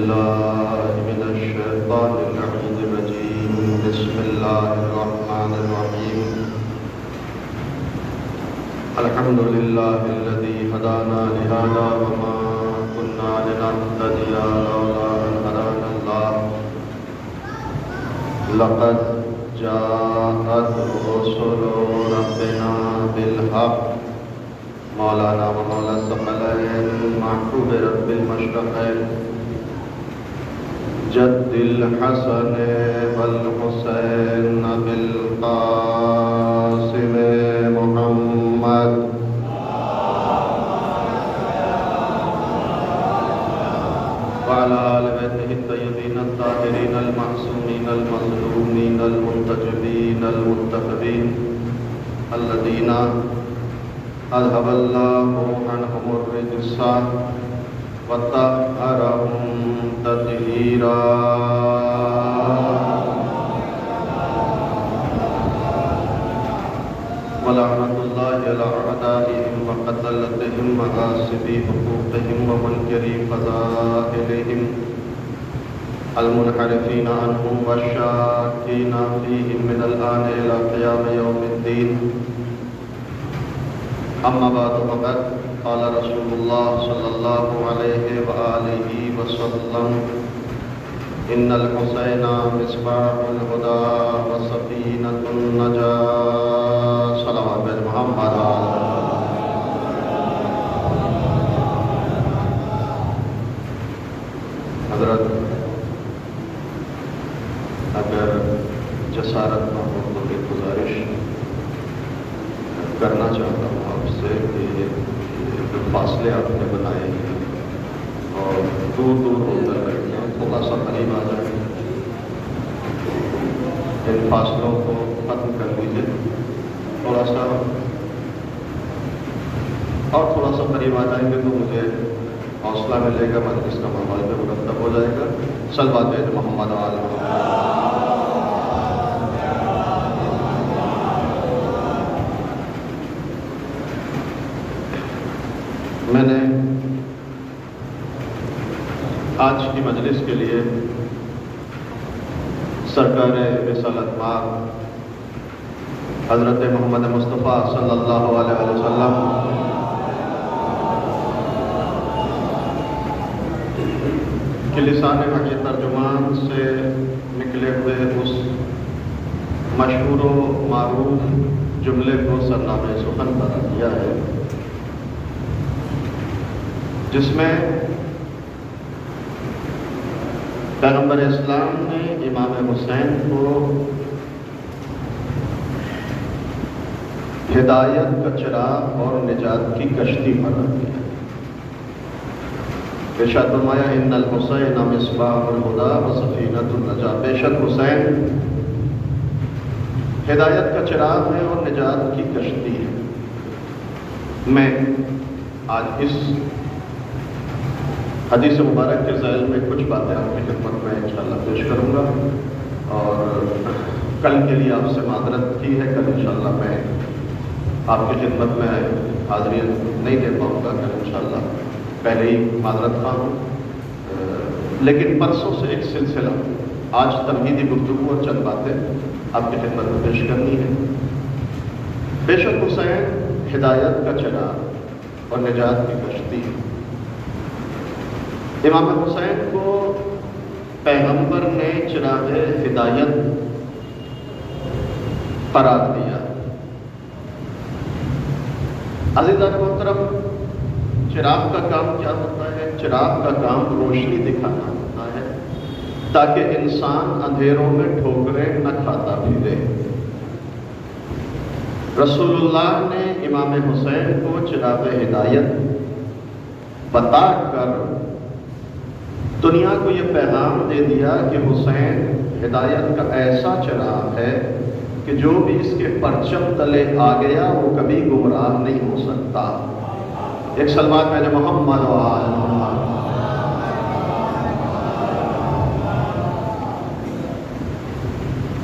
بالله من الشيطان اللعين الرجيم. بسم الله الرحمن الرحيم. الحمد لله الذي هدانا لهذا وما كنا لنهتدي لولا أن هدانا الله. لقد جاءت رسل ربنا بالحق. مولانا ومولا الثقلين محبوب رب المشرقين جد الحسن والحسين بالقاسم محمد وعلى آل بيته الطيبين الطاهرين المعصومين المظلومين المنتجبين المنتخبين الذين أذهب الله عنهم الرجس وطهرهم تطهيرا. ولعنة الله على أعدائهم وقتلتهم وغاصبي حقوقهم ومنكري فضائلهم المنحرفين عنهم والشاكين فيهم من الآن إلى قيام يوم الدين. أما بعد فقد قال رسول الله صلى الله عليه وآله وسلم إن الحسين مصباح الهدى وسفينة النجاة. صلوات محمد. حضرت اگر جسارت نہ ہو تو ایک گزارش کرنا چاہتا ہوں آپ سے کہ جو فاصلے آپ نے بنائے ہیں اور دور دور ہو کر رہے ہیں تھوڑا سا قریب آ جائیں. ان فاصلوں کو ختم کر لیجیے تھوڑا سا قریب آ جائیں گے تو مجھے حوصلہ ملے گا. مجلس کا ماحول پہ مرتب ہو جائے گا. صلوات محمد علیہ وسلم. میں نے آج کی مجلس کے لیے سرکار رسالت مآب حضرت محمد مصطفیٰ صلی اللہ علیہ وسلم کے لسان حقیقی ترجمان سے نکلے ہوئے اس مشہور و معروف جملے کو سرنامہ سخن قرار دیا ہے جس میں پیغمبر اسلام نے امام حسین کو ہدایت کا چراغ اور نجات کی کشتی قرار دیا. ارشاد فرمایا ان الحسین مصباح الہدی وسفینۃ النجاۃ. بے شک حسین ہدایت کا چراغ ہے اور نجات کی کشتی ہے. میں آج اس حدیث مبارک کے ذیل میں کچھ باتیں آپ کی خدمت میں انشاءاللہ پیش کروں گا اور کل کے لیے آپ سے معذرت کی ہے. کل انشاءاللہ میں آپ کی خدمت میں حاضری نہیں دے پاؤں گا. کل انشاءاللہ پہلے ہی معذرت خواہ ہوں. لیکن پرسوں سے ایک سلسلہ آج تمہیدی گفتگو اور چند باتیں آپ کی خدمت میں پیش کرنی ہے. بے شک حسین ہدایت کا چراغ اور نجات کی کشتی ہے. امام حسین کو پیغمبر نے چراغ ہدایت قرار دیا. عزیزان محترم، چراغ کا کام کیا ہوتا ہے؟ چراغ کا کام روشنی دکھانا ہوتا ہے تاکہ انسان اندھیروں میں ٹھوکریں نہ کھاتا پھرے. رسول اللہ نے امام حسین کو چراغ ہدایت بتا کر دنیا کو یہ پیغام دے دیا کہ حسین ہدایت کا ایسا چراغ ہے کہ جو بھی اس کے پرچم تلے آ گیا وہ کبھی گمراہ نہیں ہو سکتا. ایک صلوات میں محمد و آل محمد.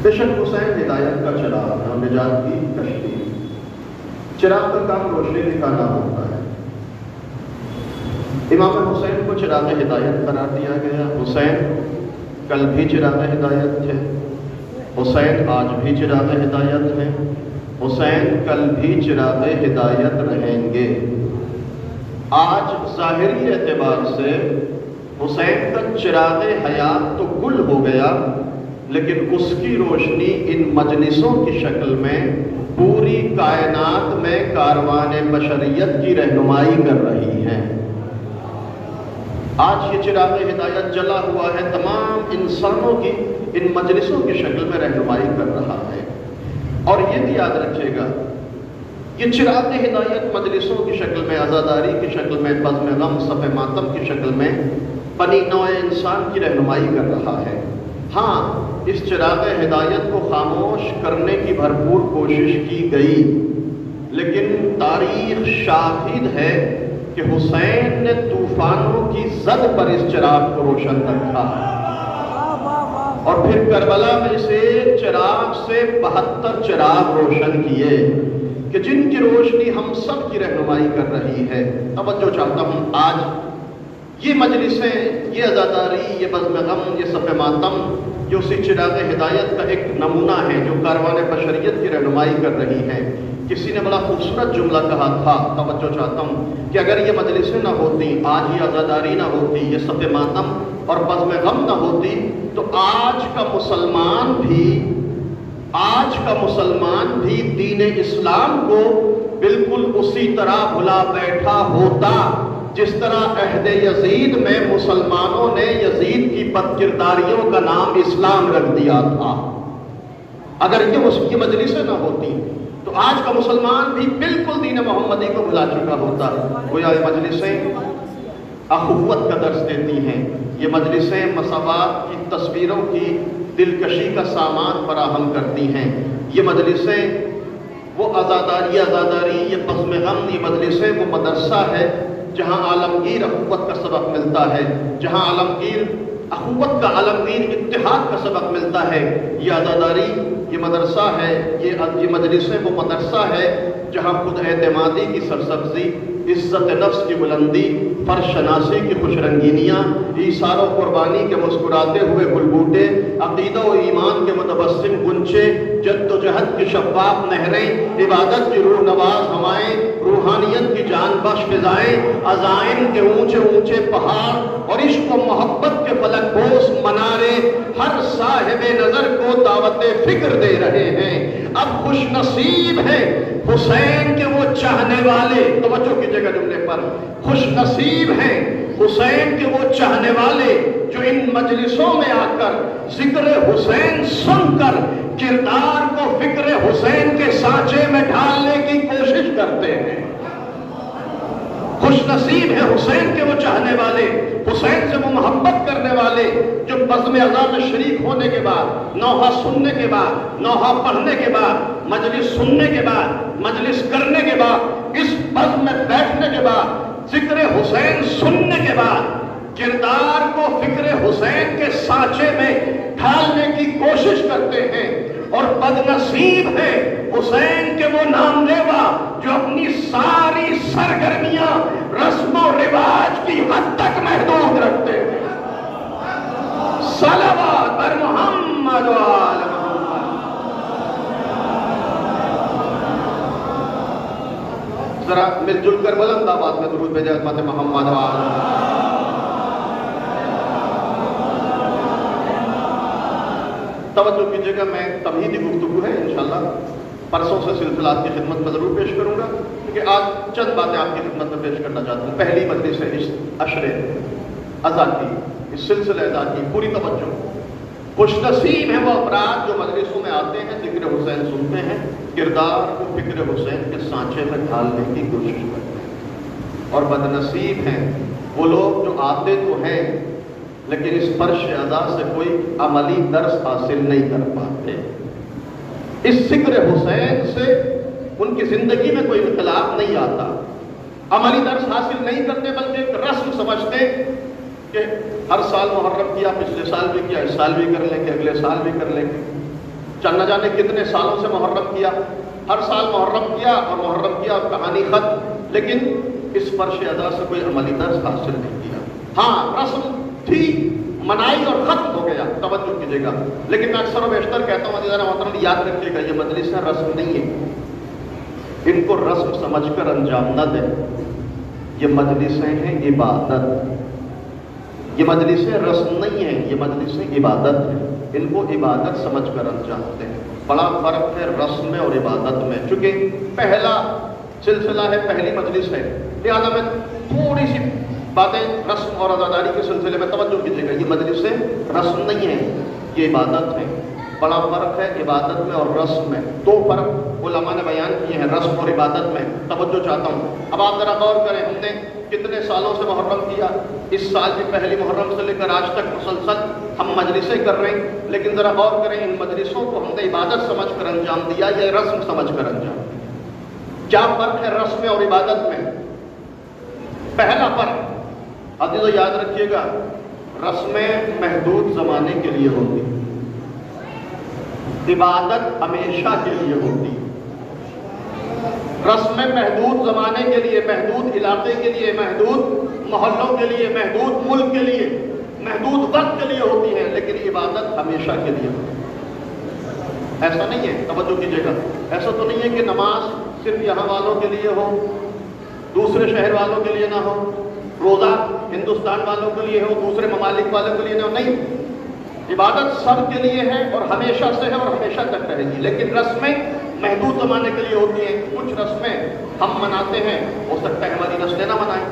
بے شک حسین ہدایت کا چراغ ہے اور نجات کی کشتی. چراغ کا کام روشنی دکھانا ہوتا ہے. امام حسین کو چراغ ہدایت قرار دیا گیا۔ حسین کل بھی چراغ ہدایت تھے، حسین آج بھی چراغ ہدایت ہیں، حسین کل بھی چراغ ہدایت رہیں گے۔ آج ظاہری اعتبار سے حسین کا چراغ حیات تو گل ہو گیا، لیکن اس کی روشنی ان مجلسوں کی شکل میں پوری کائنات میں کاروان بشریت کی رہنمائی کر رہی ہے۔ آج یہ چراغ ہدایت جلا ہوا ہے، تمام انسانوں کی ان مجلسوں کی شکل میں رہنمائی کر رہا ہے۔ اور یہ بھی یاد رکھیے گا، یہ چراغ ہدایت مجلسوں کی شکل میں، عزاداری کی شکل میں، بزم غم صف ماتم کی شکل میں بنی نوع انسان کی رہنمائی کر رہا ہے۔ ہاں، اس چراغ ہدایت کو خاموش کرنے کی بھرپور کوشش کی گئی، لیکن تاریخ شاہد ہے کہ حسین نے طوفانوں کی زد پر اس چراغ کو روشن رکھا، اور پھر کربلا میں سے ایک چراغ سے 72 چراغ روشن کیے کہ جن کی روشنی ہم سب کی رہنمائی کر رہی ہے۔ توجہ چاہتا ہوں، آج یہ مجلسیں، یہ عزاداری، یہ بزم غم، یہ صف ماتم، جو اسی چراغ ہدایت کا ایک نمونہ ہے جو کاروان بشریت کی رہنمائی کر رہی ہے۔ کسی نے بڑا خوبصورت جملہ کہا تھا، توجہ چاہتا ہوں، کہ اگر یہ مجلسیں نہ ہوتی، آج یہ عزاداری نہ ہوتی، یہ صف ماتم اور بزم غم نہ ہوتی، تو آج کا مسلمان بھی دین اسلام کو بالکل اسی طرح بھلا بیٹھا ہوتا جس طرح عہد یزید میں مسلمانوں نے یزید کی بد کرداریوں کا نام اسلام رکھ دیا تھا۔ اگر یہ مجلسیں نہ ہوتی تو آج کا مسلمان بھی بالکل دین محمدی کو بھلا چکا ہوتا۔ گویا یہ مجلسیں اخوت کا درس دیتی ہیں، یہ مجلسیں مساوات کی تصویروں کی دلکشی کا سامان فراہم کرتی ہیں، یہ مجلسیں وہ عزاداری، یہ بزم غم، یہ مجلسیں وہ مدرسہ ہے جہاں عالمگیر اخوت کا سبق ملتا ہے، جہاں عالمگیر اخوت کا، عالمگیر اتحاد کا سبق ملتا ہے۔ یہ عزاداری یہ مدرسہ ہے، یہ مجلسیں وہ مدرسہ ہے جہاں خود اعتمادی کی سرسبزی، عزت نفس کی بلندی، فرش شناسی کی خوش رنگینیاں، ایثار و قربانی کے مسکراتے ہوئے گلبوٹے، عقیدہ و ایمان کے متبسم گنچے، جد و جہد کی شفاف نہریں، عبادت کی روح نواز ہوائیں، روحانیت کی جان بخش فضائیں، عزائم کے اونچے اونچے پہاڑ اور عشق و محبت کے فلک بوس منارے ہر صاحب نظر کو دعوت فکر دے رہے ہیں۔ اب خوش نصیب ہیں حسین کے وہ چاہنے والے، توجہ کیجئے گا جملے پر، خوش نصیب ہیں حسین کے وہ چاہنے والے جو ان مجلسوں میں آ کر ذکر حسین سن کر کردار کو فکر حسین کے سانچے میں ڈھالنے کی کوشش کرتے ہیں۔ خوش نصیب ہے حسین کے وہ چاہنے والے، حسین سے وہ محبت کرنے والے جو بزم عزا میں شریک ہونے کے بعد، نوحہ سننے کے بعد، نوحہ پڑھنے کے بعد، مجلس سننے کے بعد، مجلس کرنے کے بعد، اس بزم میں بیٹھنے کے بعد، ذکر حسین سننے کے بعد کردار کو فکر حسین کے سانچے میں ڈھالنے کی کوشش کرتے ہیں۔ اور بدنصیب ہے حسین کے وہ نام لیوا جو اپنی ساری سرگرمیاں رسم و رواج کی حد تک محدود رکھتے ہیں۔ صلوات بر محمد و آل محمد۔ ذرا مل جل کر بلند آواز میں درود بھیجیں خدمت محمد و آل محمد۔ توجہ کیجئے گا، میں تمہیدی گفتگو ہے انشاءاللہ، پرسوں سے سلسلات کی خدمت میں ضرور پیش کروں گا، کیونکہ آج چند باتیں آپ کی خدمت میں پیش کرنا چاہتا ہوں۔ پہلی مجلس ہے اس عشر عزا کی، اس سلسلہ عزا کی پوری توجہ۔ خوش نصیب ہیں وہ افراد جو مجلسوں میں آتے ہیں، ذکر حسین سنتے ہیں، کردار کو فکر حسین کے سانچے میں ڈھالنے کی کوشش کرتے ہیں۔ اور بدنصیب ہیں وہ لوگ جو آتے تو ہیں لیکن اس فرش عزا سے کوئی عملی درس حاصل نہیں کر پاتے۔ اس ذکر حسین سے ان کی زندگی میں کوئی انقلاب نہیں آتا، عملی درس حاصل نہیں کرتے، بلکہ ایک رسم سمجھتے کہ ہر سال محرم کیا، پچھلے سال بھی کیا، اس سال بھی کر لیں گے، اگلے سال بھی کر لیں گے، نہ جانے کتنے سالوں سے محرم کیا، ہر سال محرم کیا اور کہانی ختم۔ لیکن اس فرش ادا سے کوئی عملی درس حاصل نہیں کیا. ہاں رسم تھی، منائی اور ختم ہو گیا، توجہ کیجیے گا. لیکن میں اکثر و بیشتر کہتا ہوں عزیزان محترم یاد رکھیے گا، یہ مجلسیں رسم نہیں ہے، ان کو رسم سمجھ کر انجام نہ دیں. یہ مجلسیں ہیں عبادت، یہ مجلسیں رسم نہیں ہیں، یہ مجلسیں عبادت ہیں. ان کو عبادت سمجھ کر انجام دیں. بڑا فرق ہے رسم میں اور عبادت میں. چونکہ پہلا سلسلہ ہے، پہلی مجلس ہے، لہٰذا میں تھوڑی سی باتیں رسم اور عزاداری کے سلسلے میں توجہ کیجیے گا. یہ مجلسیں رسم نہیں ہیں، یہ عبادت ہیں. بڑا فرق ہے عبادت میں اور رسم میں. دو فرق علماء نے بیان کیے ہیں رسم اور عبادت میں. توجہ چاہتا ہوں. اب آپ ذرا غور کریں، ہم نے کتنے سالوں سے محرم کیا، اس سال کی پہلی محرم سے لے کر آج تک مسلسل ہم مجلسیں کر رہے ہیں. لیکن ذرا غور کریں، ان مجلسوں کو ہم نے عبادت سمجھ کر انجام دیا یا رسم سمجھ کر انجام دیا؟ کیا فرق ہے رسم اور عبادت میں؟ پہلا فرق عزیزو یاد رکھیے گا، رسمیں محدود زمانے کے لیے ہوتی، عبادت ہمیشہ کے لیے ہوتی. رسمیں محدود زمانے کے لیے، محدود علاقے کے لیے، محدود محلوں کے لیے، محدود ملک کے لیے، محدود وقت کے لیے ہوتی ہیں. لیکن عبادت ہمیشہ کے لیے ہوتی ہے. ایسا نہیں ہے، توجہ کیجیے گا، ایسا تو نہیں ہے کہ نماز صرف یہاں والوں کے لیے ہو، دوسرے شہر والوں کے لیے نہ ہو، روزہ ہندوستان والوں کے لیے ہو، دوسرے ممالک والوں کے لیے نہ ہو. نہیں، عبادت سب کے لیے ہے اور ہمیشہ سے ہے اور ہمیشہ تک رہے گی. لیکن رسمیں محدود زمانے کے لیے ہوتی ہیں. کچھ رسمیں ہم مناتے ہیں، ہو سکتا ہے ہماری نسلیں نہ منائیں،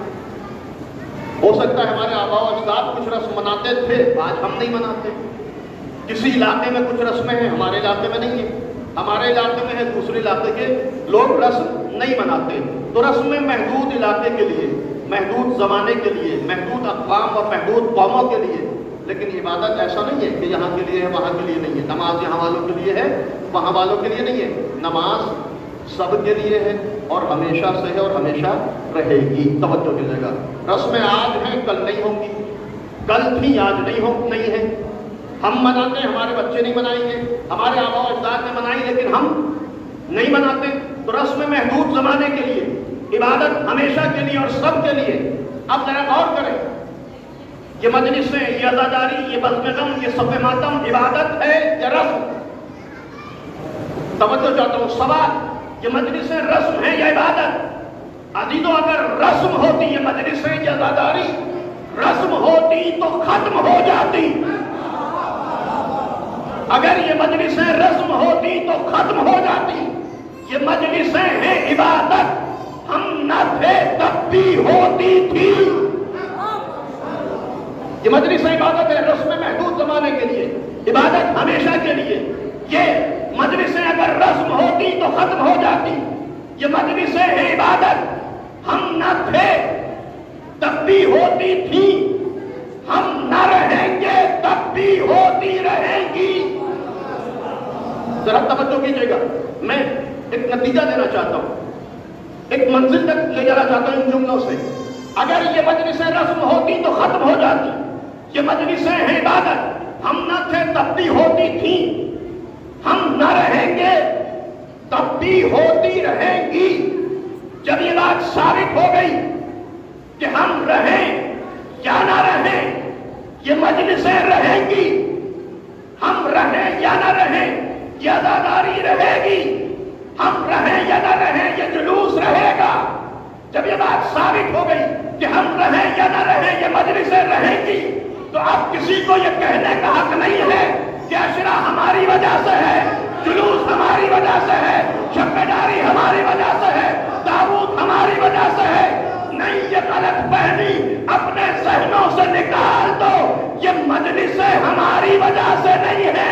ہو سکتا ہے ہمارے آباء و اجداد کچھ رسم مناتے تھے، آج ہم نہیں مناتے. کسی علاقے میں کچھ رسمیں ہیں، ہمارے علاقے میں نہیں ہیں، ہمارے علاقے میں ہے، دوسرے علاقے کے لوگ رسم نہیں مناتے. تو رسمیں محدود علاقے کے لیے، محدود زمانے کے لیے، محدود اقوام اور محدود قوموں کے لیے. لیکن عبادت ایسا نہیں ہے کہ یہاں کے لیے ہے وہاں کے لیے نہیں ہے. نماز یہاں والوں کے لیے ہے وہاں والوں کے لیے نہیں ہے. نماز سب کے لیے ہے اور ہمیشہ سے ہے اور ہمیشہ رہے گی. توجہ کیجیے گا، رسمیں آج ہیں کل نہیں ہوں گی، کل تھی آج نہیں ہے. ہم مناتے ہیں، ہمارے بچے نہیں منائیں گے، ہمارے آباء و اجداد نے منائی لیکن ہم نہیں مناتے. تو رسم محدود زمانے کے لیے، عبادت ہمیشہ کے لیے اور سب کے لیے. اب ذرا غور کریں، یہ مجلسیں، یہ عزاداری، یہ بزم غم، یہ صف ماتم عبادت ہے یا رسم؟ توجہ چاہتا ہوں. سوال، یہ مجلسیں رسم ہے یا عبادت؟ عزیزو اگر رسم ہوتی یہ مجلسیں یا عزاداری رسم ہوتی تو ختم ہو جاتی. اگر یہ مجلسیں رسم ہوتی تو ختم ہو جاتی. یہ مجلسیں ہیں عبادت، ہم نہ تھے تب بھی ہوتی تھی. یہ مجلسیں عبادت ہے، رسم محدود زمانے کے لیے، عبادت ہمیشہ کے لیے. یہ مجلسیں اگر رسم ہوتی تو ختم ہو جاتی. یہ مجلسیں ہیں عبادت، ہم نہ تھے تب بھی ہوتی تھی، ہم نہ رہیں گے تب بھی ہوتی رہیں گی. ذرا توجہ کیجیے گا، میں ایک نتیجہ دینا چاہتا ہوں، ایک منزل تک لے جانا چاہتا ہوں ان جملوں سے. اگر یہ مجلسیں رسم ہوتی تو ختم ہو جاتی. یہ مجلسیں ہیں عبادت، ہم نہ تھے تب بھی ہوتی تھی، ہم نہ رہیں گے تب بھی ہوتی رہیں گی. جب یہ بات ثابت ہو گئی کہ ہم رہیں یا نہ رہیں، یہ مجلسیں رہیں گی، ہم رہیں یا نہ رہیں، یہ عزاداری رہے گی، ہم رہیں یا نہ رہیں، یہ جلوس رہے گا. جب یہ بات ثابت ہو گئی کہ ہم رہیں یا نہ رہیں، یہ مجلسیں رہیں گی، تو اب کسی کو یہ کہنے کا حق نہیں ہے کہ عشرہ ہماری وجہ سے ہے، جلوس ہماری وجہ سے ہے، شبیداری ہماری وجہ سے ہے، تابوت ہماری وجہ سے ہے. نہیں، یہ غلط فہمی اپنے ذہنوں سے نکال دو. یہ مجلسیں ہماری وجہ سے نہیں ہے،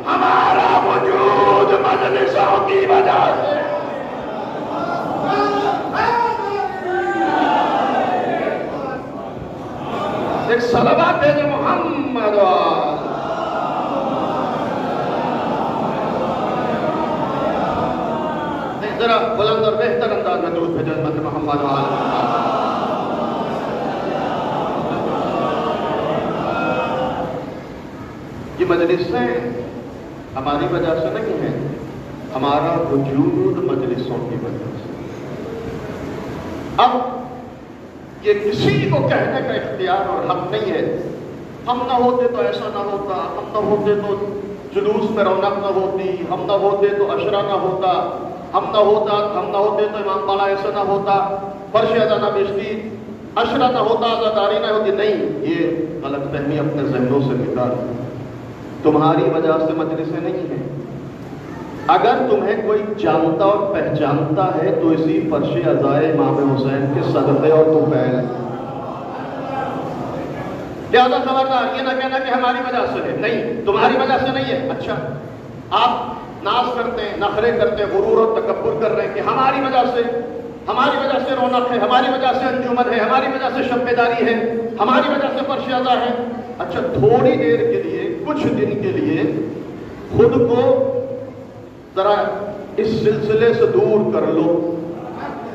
ہمارا وجود مجلسوں کی وجہ سے. ایک صلوات ہے جو محمد ذرا بلند اور بہتر انداز میں درود بھیجو حضرت محمد یہ مجلسیں ہماری وجہ سے نہیں ہیں، ہمارا وجود مجلسوں کی وجہ سے. اب یہ کسی کو کہنے کا اختیار اور حق نہیں ہے۔ ہم نہ ہوتے تو ایسا نہ ہوتا، ہم نہ ہوتے تو جلوس میں رونق نہ ہوتی، ہم نہ ہوتے تو عشرہ نہ ہوتا، ہم نہ ہوتے تو امام باڑہ ایسا نہ ہوتا، فرش ادا نہ بیچتی، عشرہ نہ ہوتا، آزاداری نہ ہوتی۔ نہیں، یہ غلط فہمی اپنے ذہنوں سے نکال۔ تمہاری وجہ سے مجلسیں نہیں ہیں۔ اگر تمہیں کوئی جانتا اور پہچانتا ہے تو اسی فرش عزائے امام حسین کے صدقے اور طفیل۔ لہذا خبردار، یہ نہ کہنا کہ ہماری وجہ سے ہے، نہیں، تمہاری وجہ سے نہیں ہے۔ اچھا، آپ ناز کرتے ہیں، نخرے کرتے ہیں، غرور اور تکبر کر رہے ہیں کہ ہماری وجہ سے رونق ہے، ہماری وجہ سے انجمن ہے، ہماری وجہ سے شب بیداری ہے، ہماری وجہ سے فرش عزا ہے۔ اچھا، تھوڑی دیر کے لیے، کچھ دن کے لیے خود کو ذرا اس سلسلے سے دور کر لو،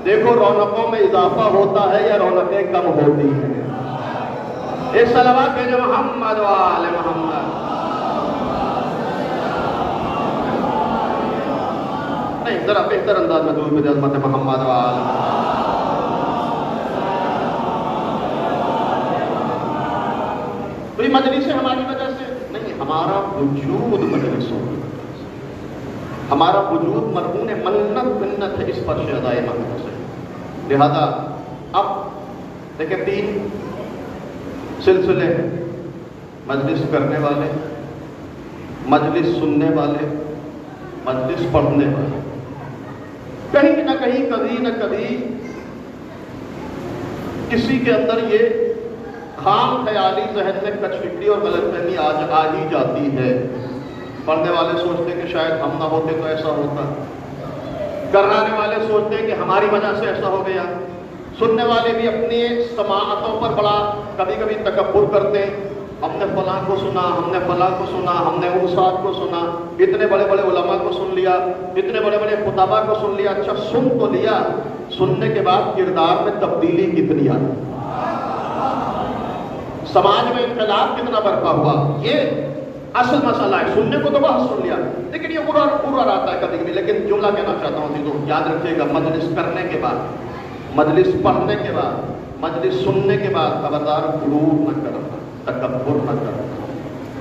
دیکھو رونقوں میں اضافہ ہوتا ہے یا رونقیں کم ہوتی ہیں۔ ایک صلوات بھیجو محمد و آل محمد۔ نہیں، ذرا بہتر انداز میں دور بھیجو عظمت محمد و آل محمد۔ تو یہ مجلس ہماری وجہ سے نہیں، ہمارا وجود مجلسوں کی وجہ سے، ہمارا وجود مرہون منت ہے اس فرش عزائے امام حسین۔ لہذا اب دیکھیں، 3 سلسلے ہیں: مجلس کرنے والے، مجلس سننے والے، مجلس پڑھنے والے۔ کہیں نہ کہیں، کبھی نہ کبھی کسی کے اندر یہ خام خیالی ذہن میں کچھ فکری اور غلط فہمی آ ہی جاتی ہے۔ پڑھنے والے سوچتے ہیں کہ شاید ہم نہ ہوتے تو ایسا ہوتا، کرانے والے سوچتے ہیں کہ ہماری وجہ سے ایسا ہو گیا، سننے والے بھی اپنی سماعتوں پر بڑا کبھی کبھی تکبر کرتے ہیں، ہم نے فلاں کو سنا، ہم نے فلاں کو سنا، ہم نے استاد کو سنا، اتنے بڑے بڑے علماء کو سن لیا، اتنے بڑے بڑے خطباء کو سن لیا۔ اچھا، سن تو لیا، سننے کے بعد کردار میں تبدیلی کتنی آئی، سماج میں انقلاب کتنا برپا ہوا، یہ اصل مسئلہ ہے۔ سننے کو تو بہت سن لیا، لیکن یہ پورا آتا ہے کبھی کبھی۔ لیکن جملہ کہنا چاہتا ہوں تو یاد رکھیے گا، مجلس کرنے کے بعد، مجلس پڑھنے کے بعد، مجلس سننے کے بعد خبردار غرور نہ کرنا، تکبر نہ کرنا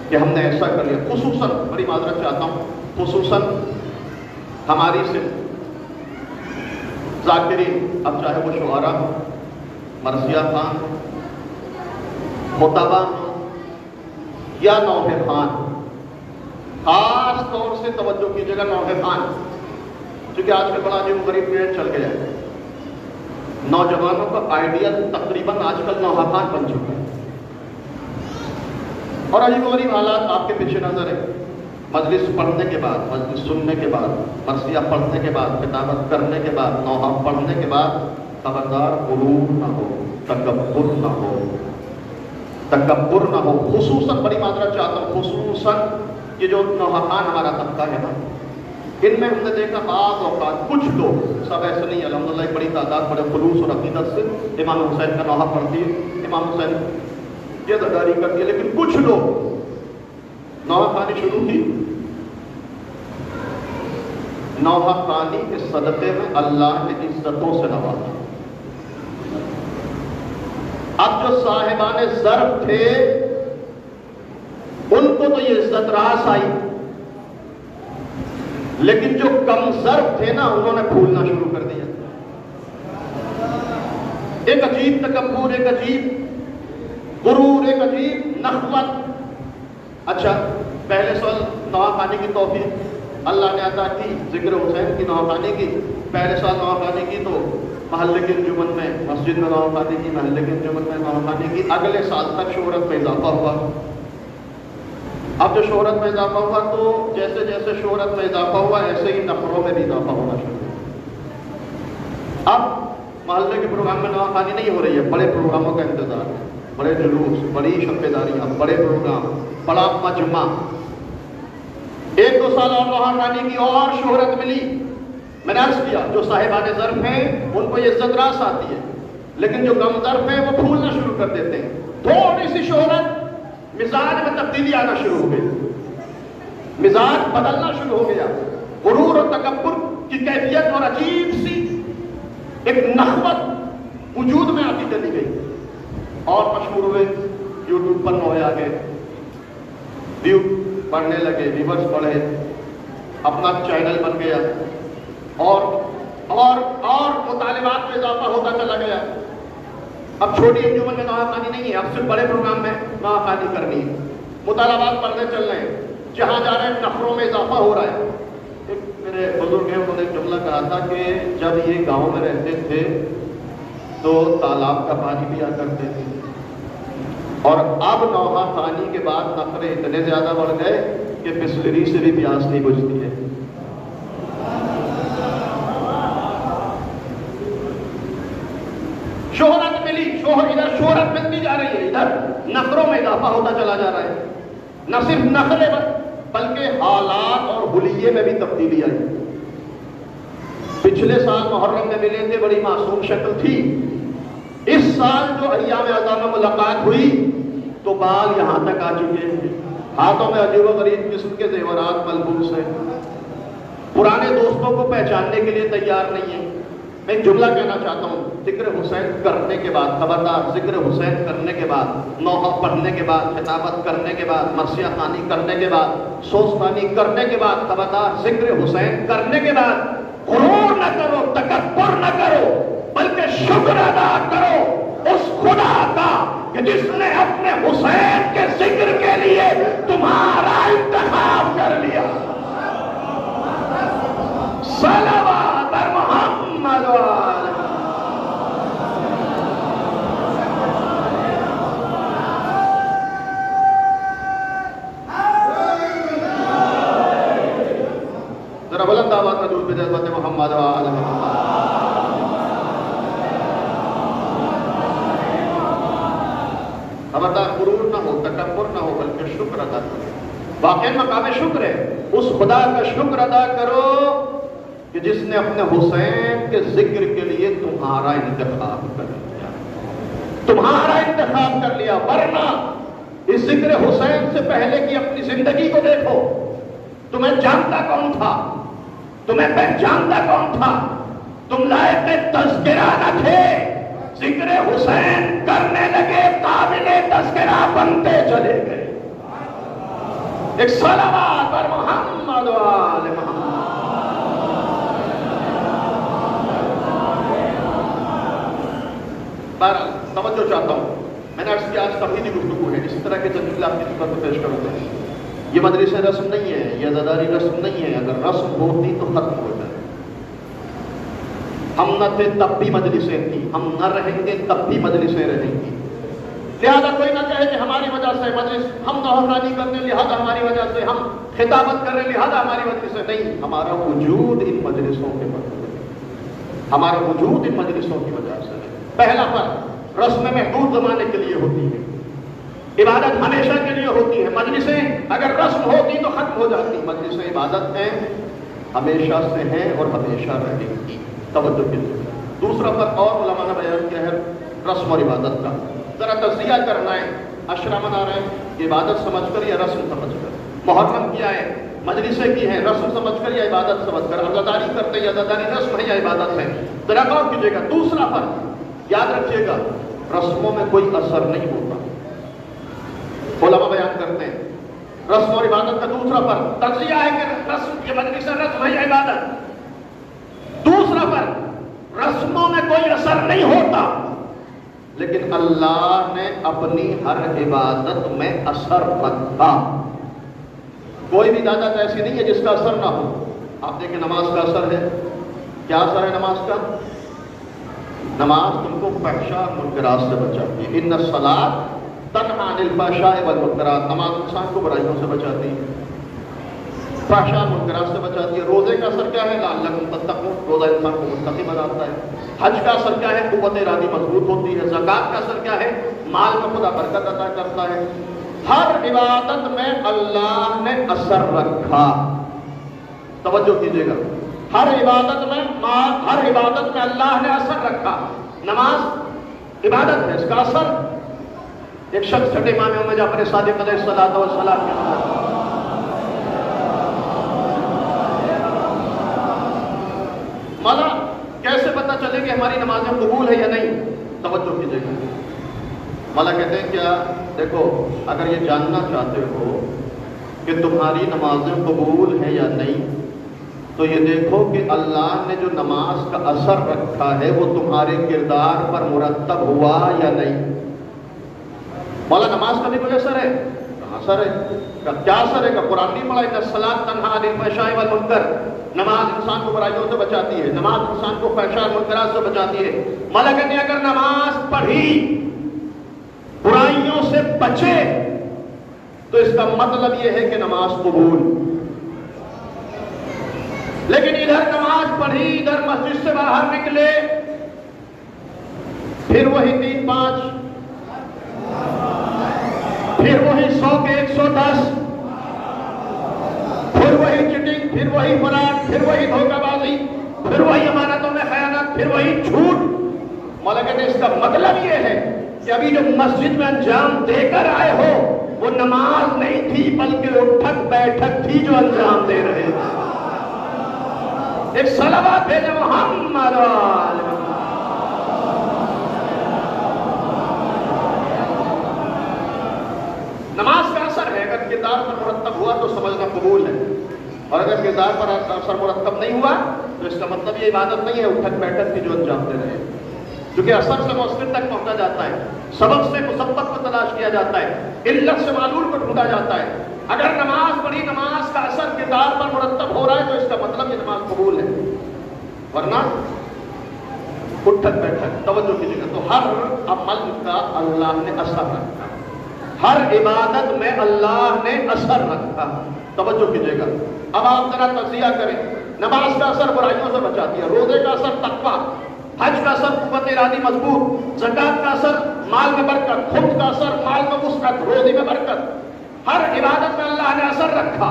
کہ ہم نے ایسا کر لیا۔ خصوصاً، بڑی معذرت چاہتا ہوں، خصوصاً ہماری صرف ذاکرین، اب چاہے وہ شعراء ہوں، مرثیہ خان ہوں، خطبہ ہوں یا نوحہ خان، خاص طور سے توجہ کیجیے گا نوحہ خان، کیونکہ آج کل بڑا عجیب و غریب ٹرینڈ چل گیا ہے۔ نوجوانوں کا آئیڈیل تقریباً آج کل نوحہ خان بن چکا ہے، اور عجیب و غریب حالات آپ کے پیچھے نظر ہے۔ مجلس پڑھنے کے بعد، مجلس سننے کے بعد، مرثیہ پڑھنے کے بعد، کتابت کرنے کے بعد، نوحہ پڑھنے کے بعد خبردار غرور نہ ہو، تکبر نہ ہو، تکبر نہ ہو۔ خصوصاً، بڑی معذرت چاہتا ہوں، خصوصاً یہ جو نوحہ خان ہمارا طبقہ ہے نا، ان میں ہم نے دیکھا بعض اوقات کچھ لوگ، سب ایسے نہیں، الحمدللہ ایک بڑی تعداد بڑے خلوص اور عقیدت سے امام حسین کا نوحہ پڑھتی ہے، امام حسین یہ اداکاری کرتی ہے، لیکن کچھ لوگ نوحہ خوانی شروع کی، نوحہ خوانی کے صدقے میں اللہ نے عزتوں سے نوازا۔ اب جو صاحبان ظرف تھے ان کو تو یہ عزت راس آئی، لیکن جو کم ظرف تھے نا، انہوں نے پھولنا شروع کر دیا۔ ایک عجیب تکبر، ایک عجیب غرور، ایک عجیب نخوت۔ اچھا، پہلے سال نوحہ خوانی کی توفیق اللہ نے عطا کی، ذکر حسین کی نوحہ خوانی کی، پہلے سال نوحہ خوانی کی تو محلے کے انجمن میں، مسجد میں نوحہ خوانی کی، محلے کے انجمن میں نوحہ خوانی کی، اگلے سال تک شہرت میں اضافہ ہوا۔ اب جو شہرت میں اضافہ ہوا تو جیسے جیسے شہرت میں اضافہ ہوا ایسے ہی نفروں میں بھی اضافہ ہونا شروع ہوا۔ اب محلے کے پروگرام میں نوحہ خوانی نہیں ہو رہی ہے، بڑے پروگراموں کا انتظار ہے، بڑے جلوس، بڑی شب بیداریاں، بڑے پروگرام، بڑا مجمع۔ 1-2 سال اور نوحہ خوانی کی اور شہرت ملی۔ میں نے عرض کیا، جو صاحبان ظرف ہیں ان کو یہ عزت راس آتی ہے، لیکن جو کم ظرف ہیں وہ پھولنا شروع کر دیتے ہیں۔ تھوڑی سی شہرت، مزاج میں تبدیلی آنا شروع ہو گئی، مزاج بدلنا شروع ہو گیا، غرور اور تکبر کی کیفیت اور عجیب سی ایک نخوت وجود میں آتی چلی گئی۔ اور مشہور ہوئے، یوٹیوب پر نوئے آ گئے، ویو بڑھنے لگے، ویورز بڑھے، اپنا چینل بن گیا، اور مطالبات میں اضافہ ہوتا چلا گیا۔ اب چھوٹی انجمن میں نوحہ خوانی نہیں ہے، اب صرف بڑے پروگرام میں نوحہ خوانی کرنی ہے، مطالبات بڑھنے چل رہے ہیں، جہاں جا رہے ہیں نفروں میں اضافہ ہو رہا ہے۔ ایک میرے بزرگ ہیں، انہوں نے ایک جملہ کہا تھا کہ جب یہ گاؤں میں رہتے تھے تو تالاب کا پانی پیا کرتے تھے، اور اب نوحہ خوانی کے بعد نفرے اتنے زیادہ بڑھ گئے کہ بسلری سے بھی پیاس نہیں بجھتی ہے۔ شہرت ملی، ادھر شہرت ملتی جا رہی ہے، ادھر نفروں میں اضافہ ہوتا چلا جا رہا ہے۔ نہ صرف نفرے بلکہ حالات اور حلیے میں بھی تبدیلی آئی۔ پچھلے سال محرم میں ملے تھے، بڑی معصوم شکل تھی، اس سال جو ایام اعظام میں ملاقات ہوئی تو بال یہاں تک آ چکے ہیں، ہاتھوں میں عجیب و غریب قسم کے زیورات ملبوس ہیں، پرانے دوستوں کو پہچاننے کے لیے تیار نہیں ہیں۔ میں ایک جملہ کہنا چاہتا ہوں، ذکر حسین کرنے کے بعد، خبردار، ذکر حسین کرنے کے بعد، نوحہ پڑھنے کے بعد، خطابت کرنے کے بعد، مرثیہ خوانی کرنے کے بعد، سوز خوانی کرنے کے بعد، خبردار، ذکر حسین کرنے کے بعد غرور نہ کرو، تکبر نہ کرو، بلکہ شکر ادا کرو اس خدا کا کہ جس نے اپنے حسین کے ذکر کے لیے تمہارا انتخاب کر لیا۔ صلوات بر محمد و آل ذرا بلند آواز میں درود بھیجیں حضرت محمد و آل محمد۔ خبردار، غرور نہ ہو، تکبر نہ ہو، بلکہ شکر ادا کرو۔ واقعی مقام شکر ہے، اس خدا کا شکر ادا کرو کہ جس نے اپنے حسین کے ذکر کے لیے تمہارا انتخاب کر لیا، تمہارا انتخاب کر لیا۔ ورنہ اس ذکر حسین سے پہلے کی اپنی زندگی کو دیکھو، تمہیں جانتا کون تھا، تمہیں پہچانتا کون تھا، تم لائق تذکرہ نہ تھے، ذکر حسین کرنے لگے، قابل تذکرہ بنتے چلے گئے۔ ایک صلوات پر محمد و آل محمد۔ توجہ چاہتا ہوں، میں نے عرض کیا آج توحیدی گفتگو ہے، اسی طرح کے تجربے آپ کی خدمت میں پیش کروں گا۔ یہ مجلس رسم نہیں ہے، یہ عزاداری رسم نہیں ہے، اگر رسم ہوتی تو ختم ہو جائے۔ ہم نہ تھے تب بھی مجلسیں تھیں، ہم نہ رہیں گے تب بھی مجلسیں رہیں گی۔ لہذا کوئی نہ کہے کہ ہماری وجہ سے مجلس، ہم نوحہ خوانی کرنے لہذا ہماری وجہ سے، ہم خطابت کرنے لہذا ہماری وجہ سے نہیں، ہمارا وجود ان مجلسوں کے وجہ سے، ہمارا وجود ان مجلسوں کی وجہ سے۔ پہلا فرق، رسم محدود زمانے کے لیے ہوتی ہے، عبادت ہمیشہ کے لیے ہوتی ہے۔ مجلسیں اگر رسم ہوتی تو ختم ہو جاتی، مجلسیں عبادت ہیں، ہمیشہ سے ہیں اور ہمیشہ رہیں گی۔ توجہ کیجیے۔ دوسرا فرق اور علماء نے بیان کیا ہے رسم اور عبادت کا، ذرا تجزیہ کرنا ہے۔ عشرہ منا رہے ہیں، عبادت سمجھ کر یا رسم سمجھ کر؟ محرم کیا ہے، مجلسیں کی ہیں، رسم سمجھ کر یا عبادت سمجھ کر؟ عزاداری کرتے ہیں، عزاداری رسم ہے یا عبادت ہے؟ ذرا غور کیجیے گا۔ دوسرا فرق یاد رکھیے گا، رسموں میں کوئی اثر نہیں ہوتا۔ علماء بیان کرتے ہیں رسم اور عبادت کا دوسرا فرق، تجزیہ ہے کہ رسم، یہ مجلس رسم ہے یا عبادت؟ دوسرا فرق، رسموں میں کوئی اثر نہیں ہوتا، لیکن اللہ نے اپنی ہر عبادت میں اثر رکھا۔ کوئی بھی عبادت ایسی نہیں ہے جس کا اثر نہ ہو۔ آپ دیکھیں نماز کا اثر ہے، کیا اثر ہے نماز کا؟ نماز تم کو فحشاء اور منکرات سے بچاتی ہے۔ ان الصلاۃ تنہی عن الفحشاء والمنکرات، نماز انسان کو برائیوں سے بچاتی ہے، فحشاء اور منکرات سے بچاتی ہے۔ روزے کا اثر کیا ہے؟ لعلکم تتقون، روزہ انسان کو متقی بناتا ہے۔ حج کا اثر کیا ہے؟ قوت ارادی مضبوط ہوتی ہے۔ زکوٰۃ کا اثر کیا ہے؟ مال میں خدا برکت عطا کرتا ہے۔ ہر عبادت میں اللہ نے اثر رکھا، توجہ کیجیے گا۔ ہر عبادت میں اللہ نے اثر رکھا۔ نماز عبادت ہے، اس کا اثر ایک شخص چھٹے امام میں جعفر صادق علیہ الصلوۃ والسلام کے اندر مولا کیسے پتہ چلے کہ ہماری نمازیں قبول ہے یا نہیں؟ توجہ کیجیے گا۔ مولا کہتے ہیں کیا دیکھو اگر یہ جاننا چاہتے ہو کہ تمہاری نمازیں قبول ہیں یا نہیں تو یہ دیکھو کہ اللہ نے جو نماز کا اثر رکھا ہے وہ تمہارے کردار پر مرتب ہوا یا نہیں۔ مولا نماز کا بھی کوئی اثر ہے؟ کہاں اثر ہے؟ کیا اثر ہے؟ کہ قرآن نہیں پڑھا ان الصلاۃ تنہی عن الفحشاء والمنکر، نماز انسان کو برائیوں سے بچاتی ہے، نماز انسان کو فحشاء اور منکرات سے بچاتی ہے۔ مولا کہتے ہیں اگر نماز پڑھی برائیوں سے بچے تو اس کا مطلب یہ ہے کہ نماز قبول۔ لیکن ادھر نماز پڑھی، ادھر مسجد سے باہر نکلے، پھر وہی 3-5، پھر وہی 100 کے 110، پھر وہی چٹنگ، پھر وہی فراڈ، پھر وہی دھوکہ بازی، پھر وہی امانتوں میں خیانت، پھر وہی جھوٹ۔ مولا کہتے ہیں اس کا مطلب یہ ہے کہ ابھی جو مسجد میں انجام دے کر آئے ہو وہ نماز نہیں تھی بلکہ اٹھک بیٹھک تھی جو انجام دے رہے تھے۔ ایک صلوات بھیجے محمد نماز کا اثر ہے، اگر کردار پر مرتب ہوا تو سمجھنا قبول ہے، اور اگر کردار پر اثر مرتب نہیں ہوا تو اس کا مطلب یہ عبادت نہیں ہے، اٹھک بیٹھک کی جو انجام دے رہے ہیں۔ کیونکہ اثر سے مؤثر تک پہنچا جاتا ہے، سبب سے مسبب کو تلاش کیا جاتا ہے، علت سے معلول کو ڈھونڈا جاتا ہے۔ اگر نماز پڑھی، نماز کا اثر کردار پر مرتب ہو رہا ہے تو اس کا مطلب یہ نماز قبول ہے، ورنہ اٹھک بیٹھک۔ توجہ کیجیے گا، تو ہر عمل کا اللہ نے اثر رکھا، ہر عبادت میں اللہ نے اثر رکھا۔ توجہ کیجیے گا، اب آپ ذرا تجزیہ کریں۔ نماز کا اثر برائیوں سے بچاتی ہے، روزے کا اثر تقویٰ، حج کا اثر قوت ارادی مضبوط، زکات کا اثر مال میں برکت، خمس کا اثر مال میں وسعت، روزی میں برکت۔ ہر عبادت میں اللہ نے اثر رکھا۔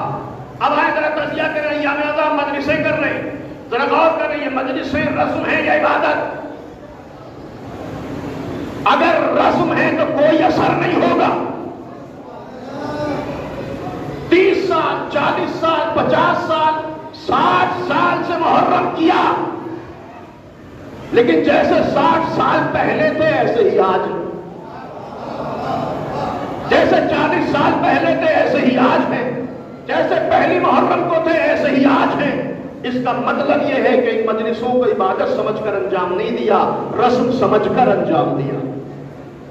اب آئے ذرا تجزیہ کریں، ایام اعظام مجلسیں کر رہے ہیں، ذرا غور کریں یہ مجلسیں رسم ہے یا عبادت؟ اگر رسم ہے تو کوئی اثر نہیں ہوگا۔ 30 سال 40 سال 50 سال 60 سال سے محرم کیا، لیکن جیسے 60 سال پہلے تھے ایسے ہی آج، جیسے 40 سال پہلے تھے ایسے ہی آج ہیں، جیسے پہلی محرم کو تھے ایسے ہی آج ہیں۔ اس کا مطلب یہ ہے کہ ان مجلسوں کو عبادت سمجھ کر انجام نہیں دیا، رسم سمجھ کر انجام دیا۔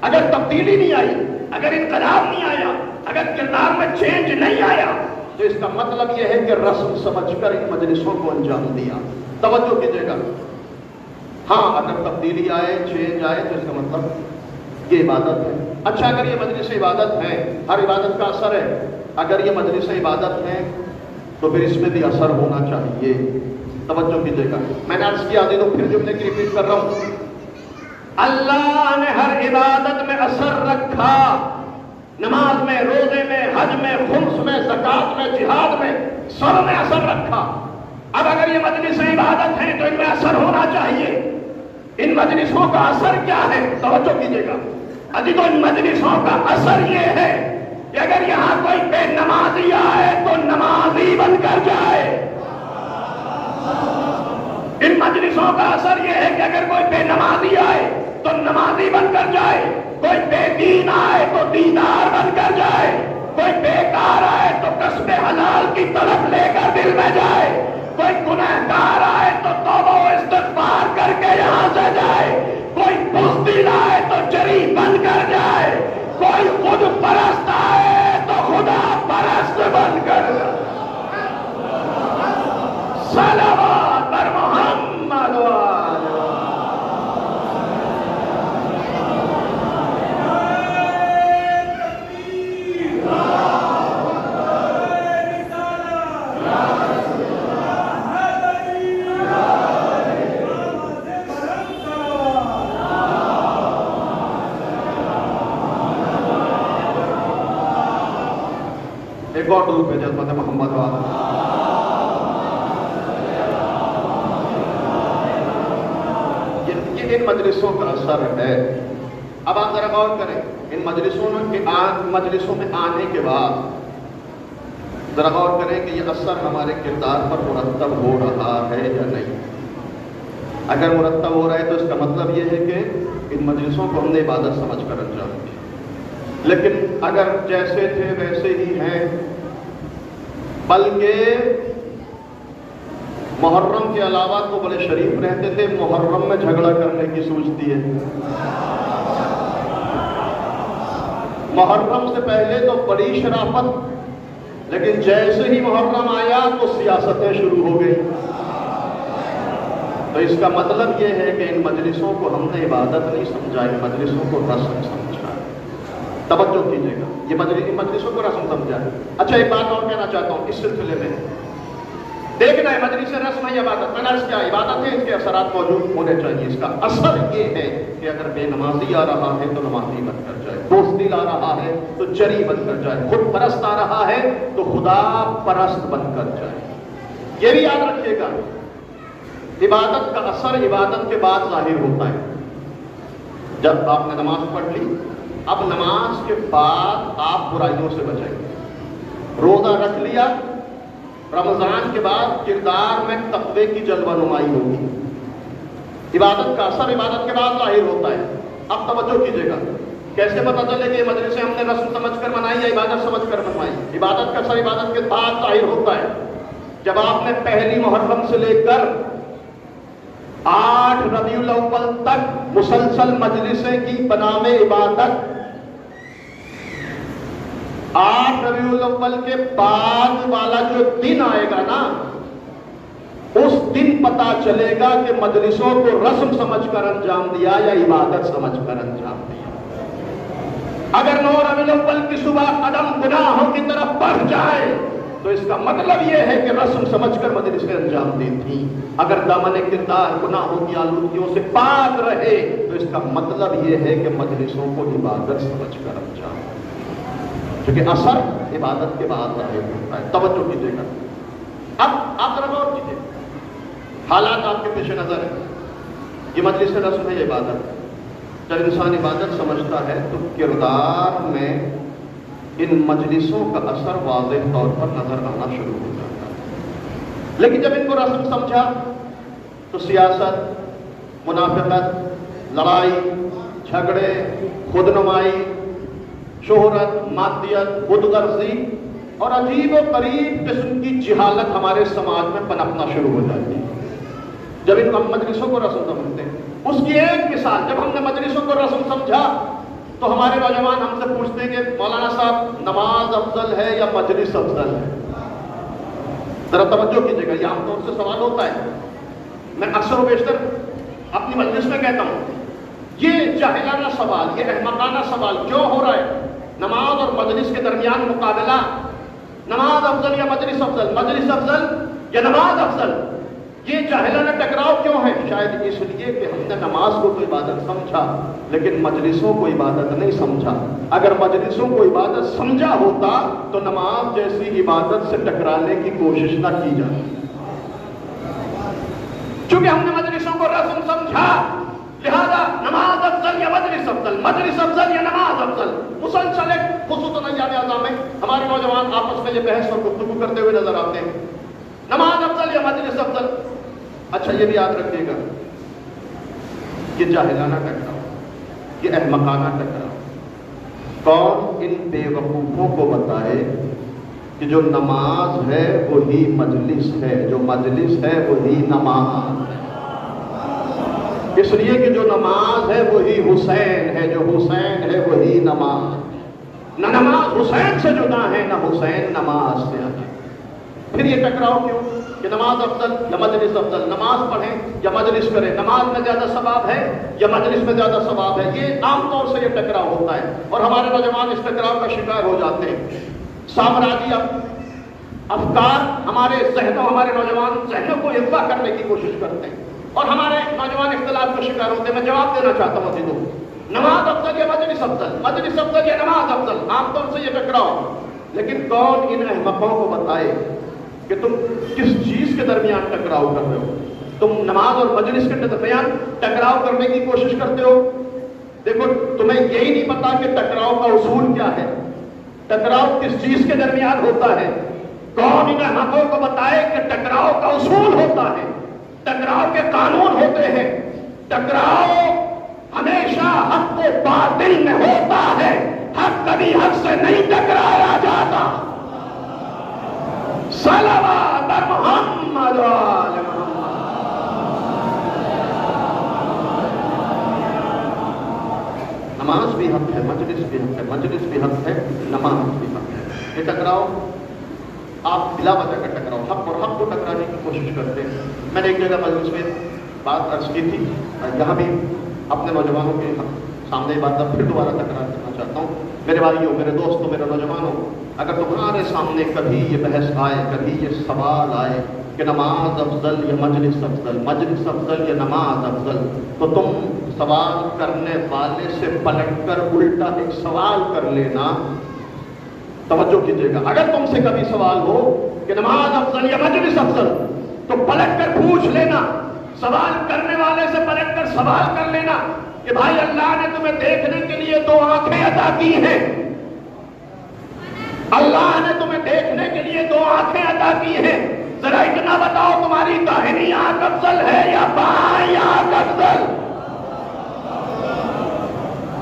اگر تبدیلی نہیں آئی، اگر انقلاب نہیں آیا، اگر کردار میں چینج نہیں آیا تو اس کا مطلب یہ ہے کہ رسم سمجھ کر ان مجلسوں کو انجام دیا۔ توجہ کیجیے گا، ہاں اگر تبدیلی آئے، چینج آئے تو اس کا مطلب یہ عبادت ہے۔ اچھا اگر یہ مجلس عبادت ہے، ہر عبادت کا اثر ہے، اگر یہ مجلس عبادت ہے تو پھر اس میں بھی اثر ہونا چاہیے۔ توجہ کیجیے گا، میں نے عرض کیا عزیزوں، پھر جملے کی ریپیٹ کر رہا ہوں، اللہ نے ہر عبادت میں اثر رکھا، نماز میں، روزے میں، حج میں، خمس میں، زکات میں، جہاد میں، سب میں اثر رکھا۔ اب اگر یہ مجلس عبادت ہیں تو ان میں اثر ہونا چاہیے۔ ان مجلسوں کا اثر کیا ہے؟ توجہ کیجیے گا، ابھی تو ان مجلسوں کا اثر یہ ہے کہ اگر یہاں کوئی بے نمازی آئے تو نمازی بن کر جائے۔ ان مجلسوں کا اثر یہ ہے کہ اگر کوئی بے نمازی آئے تو نمازی بن کر جائے، کوئی بے دین آئے تو دیندار بن کر جائے، کوئی بیکار آئے تو کسب حلال کی طرف لے کر دل میں جائے، کوئی گنہگار آئے تو توبہ و استغفار کر کے یہاں سے جائے، کوئی بزدل آئے تو جری بن کر جائے، کوئی خود پرست آئے تو خدا پرست بن کر جائے۔ صلوات بر محمد و ایک اور درود بھیجے حضرت محمد وعلیہ۔ یہ ان مجلسوں کا اثر ہے۔ اب آپ ذرا غور کریں، ان مجلسوں میں آنے کے بعد ذرا غور کریں کہ یہ اثر ہمارے کردار پر مرتب ہو رہا ہے یا نہیں۔ اگر مرتب ہو رہا ہے تو اس کا مطلب یہ ہے کہ ان مجلسوں کو ہم نے عبادت سمجھ کر انجام دیا۔ لیکن اگر جیسے تھے ویسے ہی ہیں، بلکہ محرم کے علاوہ تو بڑے شریف رہتے تھے، محرم میں جھگڑا کرنے کی سوچتی ہے۔ محرم سے پہلے تو بڑی شرافت، لیکن جیسے ہی محرم آیا تو سیاستیں شروع ہو گئی۔ تو اس کا مطلب یہ ہے کہ ان مجلسوں کو ہم نے عبادت نہیں سمجھا، ان مجلسوں کو رسم سمجھا۔ توجہ کیجیے گا، یہ مجلسوں کو رسم سمجھا ہے۔ اچھا ایک بات اور کہنا چاہتا ہوں اس سلسلے میں، دیکھنا ہے مجلس رسم ہے عبادت، میں نے کیا عبادت ہے، اس کے اثرات موجود ہونے چاہیے۔ اس کا اثر یہ ہے کہ اگر بے نمازی آ رہا ہے تو نمازی بن کر جائے، دوستی لا رہا ہے تو جری بن کر جائے، خود پرست آ رہا ہے تو خدا پرست بن کر جائے۔ یہ بھی یاد رکھیے گا، عبادت کا اثر عبادت کے بعد ظاہر ہوتا ہے۔ جب آپ نے نماز پڑھ لی، اب نماز کے بعد آپ برائیوں سے بچیں۔ روزہ رکھ لیا، رمضان کے بعد کردار میں تقوی کی جلوہ نمائی ہوگی۔ عبادت کا اثر عبادت کے بعد ظاہر ہوتا ہے۔ اب توجہ کیجیے گا، کیسے پتہ چلے کہ یہ مجلسیں ہم نے رسم سمجھ کر منائی یا عبادت سمجھ کر منوائی؟ عبادت کا اثر عبادت کے بعد ظاہر ہوتا ہے۔ جب آپ نے پہلی محرم سے لے کر 8 ربیع الاول تک مسلسل مجلسیں کی بنام عبادت، 8 ربیع الاول کے بعد والا جو دن آئے گا نا، اس دن پتا چلے گا کہ مجلسوں کو رسم سمجھ کر انجام دیا یا عبادت سمجھ کر انجام دیا۔ اگر 9 ربیع الاول کی صبح قدم گناہوں کی طرف بڑھ جائے تو اس کا مطلب یہ ہے کہ رسم سمجھ کر مجلسیں انجام دی تھی۔ اگر دامن کردار گناہوں کی آلودگیوں سے پاک رہے تو اس کا مطلب یہ ہے کہ مجلسوں کو عبادت سمجھ کر انجام دیا، کیونکہ اثر عبادت کے بعد ظاہر ہوتا ہے۔ توجہ کیجیے گا، اب آپ ذرا غور کیجیے، حالات آپ کے پیش نظر ہیں۔ یہ مجلس رسم ہے، عبادت۔ جب انسان عبادت سمجھتا ہے تو کردار میں ان مجلسوں کا اثر واضح طور پر نظر آنا شروع ہو جاتا ہے۔ لیکن جب ان کو رسم سمجھا تو سیاست، منافقت، لڑائی جھگڑے، خود نمائی، شہرت، مادیت، خود غرضی اور عجیب و غریب قسم کی جہالت ہمارے سماج میں پنپنا شروع ہو جاتی ہے جب ان مجلسوں کو رسم سمجھتے ہیں۔ اس کی ایک مثال، جب ہم نے مجلسوں کو رسم سمجھا تو ہمارے نوجوان ہم سے پوچھتے ہیں کہ مولانا صاحب نماز افضل ہے یا مجلس افضل ہے؟ ذرا توجہ کیجیے گا، یہ عام طور سے سوال ہوتا ہے۔ میں اکثر و بیشتر اپنی مجلس میں کہتا ہوں، یہ جاہلانہ سوال، یہ احمقانہ سوال کیوں ہو رہا ہے؟ نماز اور مجلس کے درمیان مقابلہ، نماز افضل یا مجلس افضل، مجلس افضل یا نماز افضل، یہ جاہلانہ ٹکراؤ کیوں ہے؟ شاید اس لیے کہ ہم نے نماز کو تو عبادت سمجھا لیکن مجلسوں کو عبادت نہیں سمجھا۔ اگر مجلسوں کو عبادت سمجھا ہوتا تو نماز جیسی عبادت سے ٹکرانے کی کوشش نہ کی جاتی۔ چونکہ ہم نے مجلسوں کو رسم سمجھا، لہذا نماز افضل یا مجلس افضل، مجلس افضل یا نماز افضل، مسلسل ایک خصوصاً ایام اعظام میں ہمارے نوجوان آپس میں یہ بحث اور گفتگو کرتے ہوئے نظر آتے ہیں، نماز افضل یا مجلس افضل۔ اچھا یہ بھی یاد رکھیے گا، یہ جاہلانہ ٹکراؤ، یہ احمقانہ ٹکراؤ کون ان بے وقوفوں کو بتائے کہ جو نماز ہے وہی مجلس ہے، جو مجلس ہے وہی نماز ہے۔ اس لیے کہ جو نماز ہے وہی حسین ہے، جو حسین ہے وہی نماز۔ نہ نماز حسین سے جدا ہے، نہ حسین نماز سے الگ۔ پھر یہ ٹکراؤ کیوں کہ نماز افضل یا مجلس افضل، نماز پڑھیں یا مجلس کریں، نماز میں زیادہ ثواب ہے یا مجلس میں زیادہ ثواب ہے؟ یہ عام طور سے یہ ٹکراؤ ہوتا ہے اور ہمارے نوجوان اس ٹکراؤ کا شکار ہو جاتے ہیں۔ سامراجی افکار ہمارے ذہنوں، ہمارے نوجوان ذہنوں کو اغوا کرنے کی کوشش کرتے ہیں اور ہمارے نوجوان اختلاف کا شکار ہوتے ہیں۔ میں جواب دینا چاہتا ہوں عزیزوں، نماز افضل یا مجلس افضل، مجلس افضل یا نماز افضل، عام طور سے یہ ٹکراؤ۔ لیکن کون ان احمقوں کو بتائے کہ تم کس چیز کے درمیان ٹکراؤ کر رہے ہو؟ تم نماز اور مجلس کے درمیان ٹکراؤ کرنے کی کوشش کرتے ہو۔ دیکھو تمہیں یہی نہیں پتا کہ ٹکراؤ کا اصول کیا ہے، ٹکراؤ کس چیز کے درمیان ہوتا ہے۔ کون ان احمقوں کو بتائے کہ ٹکراؤ کا اصول ہوتا ہے، ٹکراؤ کے قانون ہوتے ہیں، ٹکراؤ ہمیشہ حق و باطل میں ہوتا ہے، حق کبھی حق سے نہیں ٹکرایا جاتا. صلوات محمد وآل محمد. نماز بھی حق ہے، مجلس بھی حق ہے، مجلس بھی حق ہے، نماز بھی حق ہے. یہ ٹکراؤ آپ بلا وجہ کا ٹکراؤ، حق اور حق کو ٹکرانے کی کوشش کرتے ہیں. میں نے ایک جگہ مجلس میں بات عرض کی تھی، یہاں بھی اپنے نوجوانوں کے سامنے بات پھر دوبارہ تکرار کرنا چاہتا ہوں. میرے بھائیوں، میرے دوستوں، میرے نوجوانوں، اگر تمہارے سامنے کبھی یہ بحث آئے، کبھی یہ سوال آئے کہ نماز افضل یا مجلس افضل، مجلس افضل یا نماز افضل، تو تم سوال کرنے والے سے پلٹ کر الٹا ایک سوال کر لینا. توجہ کیجیے گا، اگر تم سے کبھی سوال ہو کہ نماز افضل یا مجلس افضل، تو پلٹ کر پوچھ لینا، سوال کرنے والے سے پلٹ کر سوال کر لینا کہ بھائی اللہ نے تمہیں دیکھنے کے لیے 2 آنکھیں عطا کی ہیں، اللہ نے تمہیں دیکھنے کے لیے 2 آنکھیں عطا کی ہیں، ذرا اتنا بتاؤ تمہاری داہنی آنکھ افضل ہے یا بائیں آنکھ افضل؟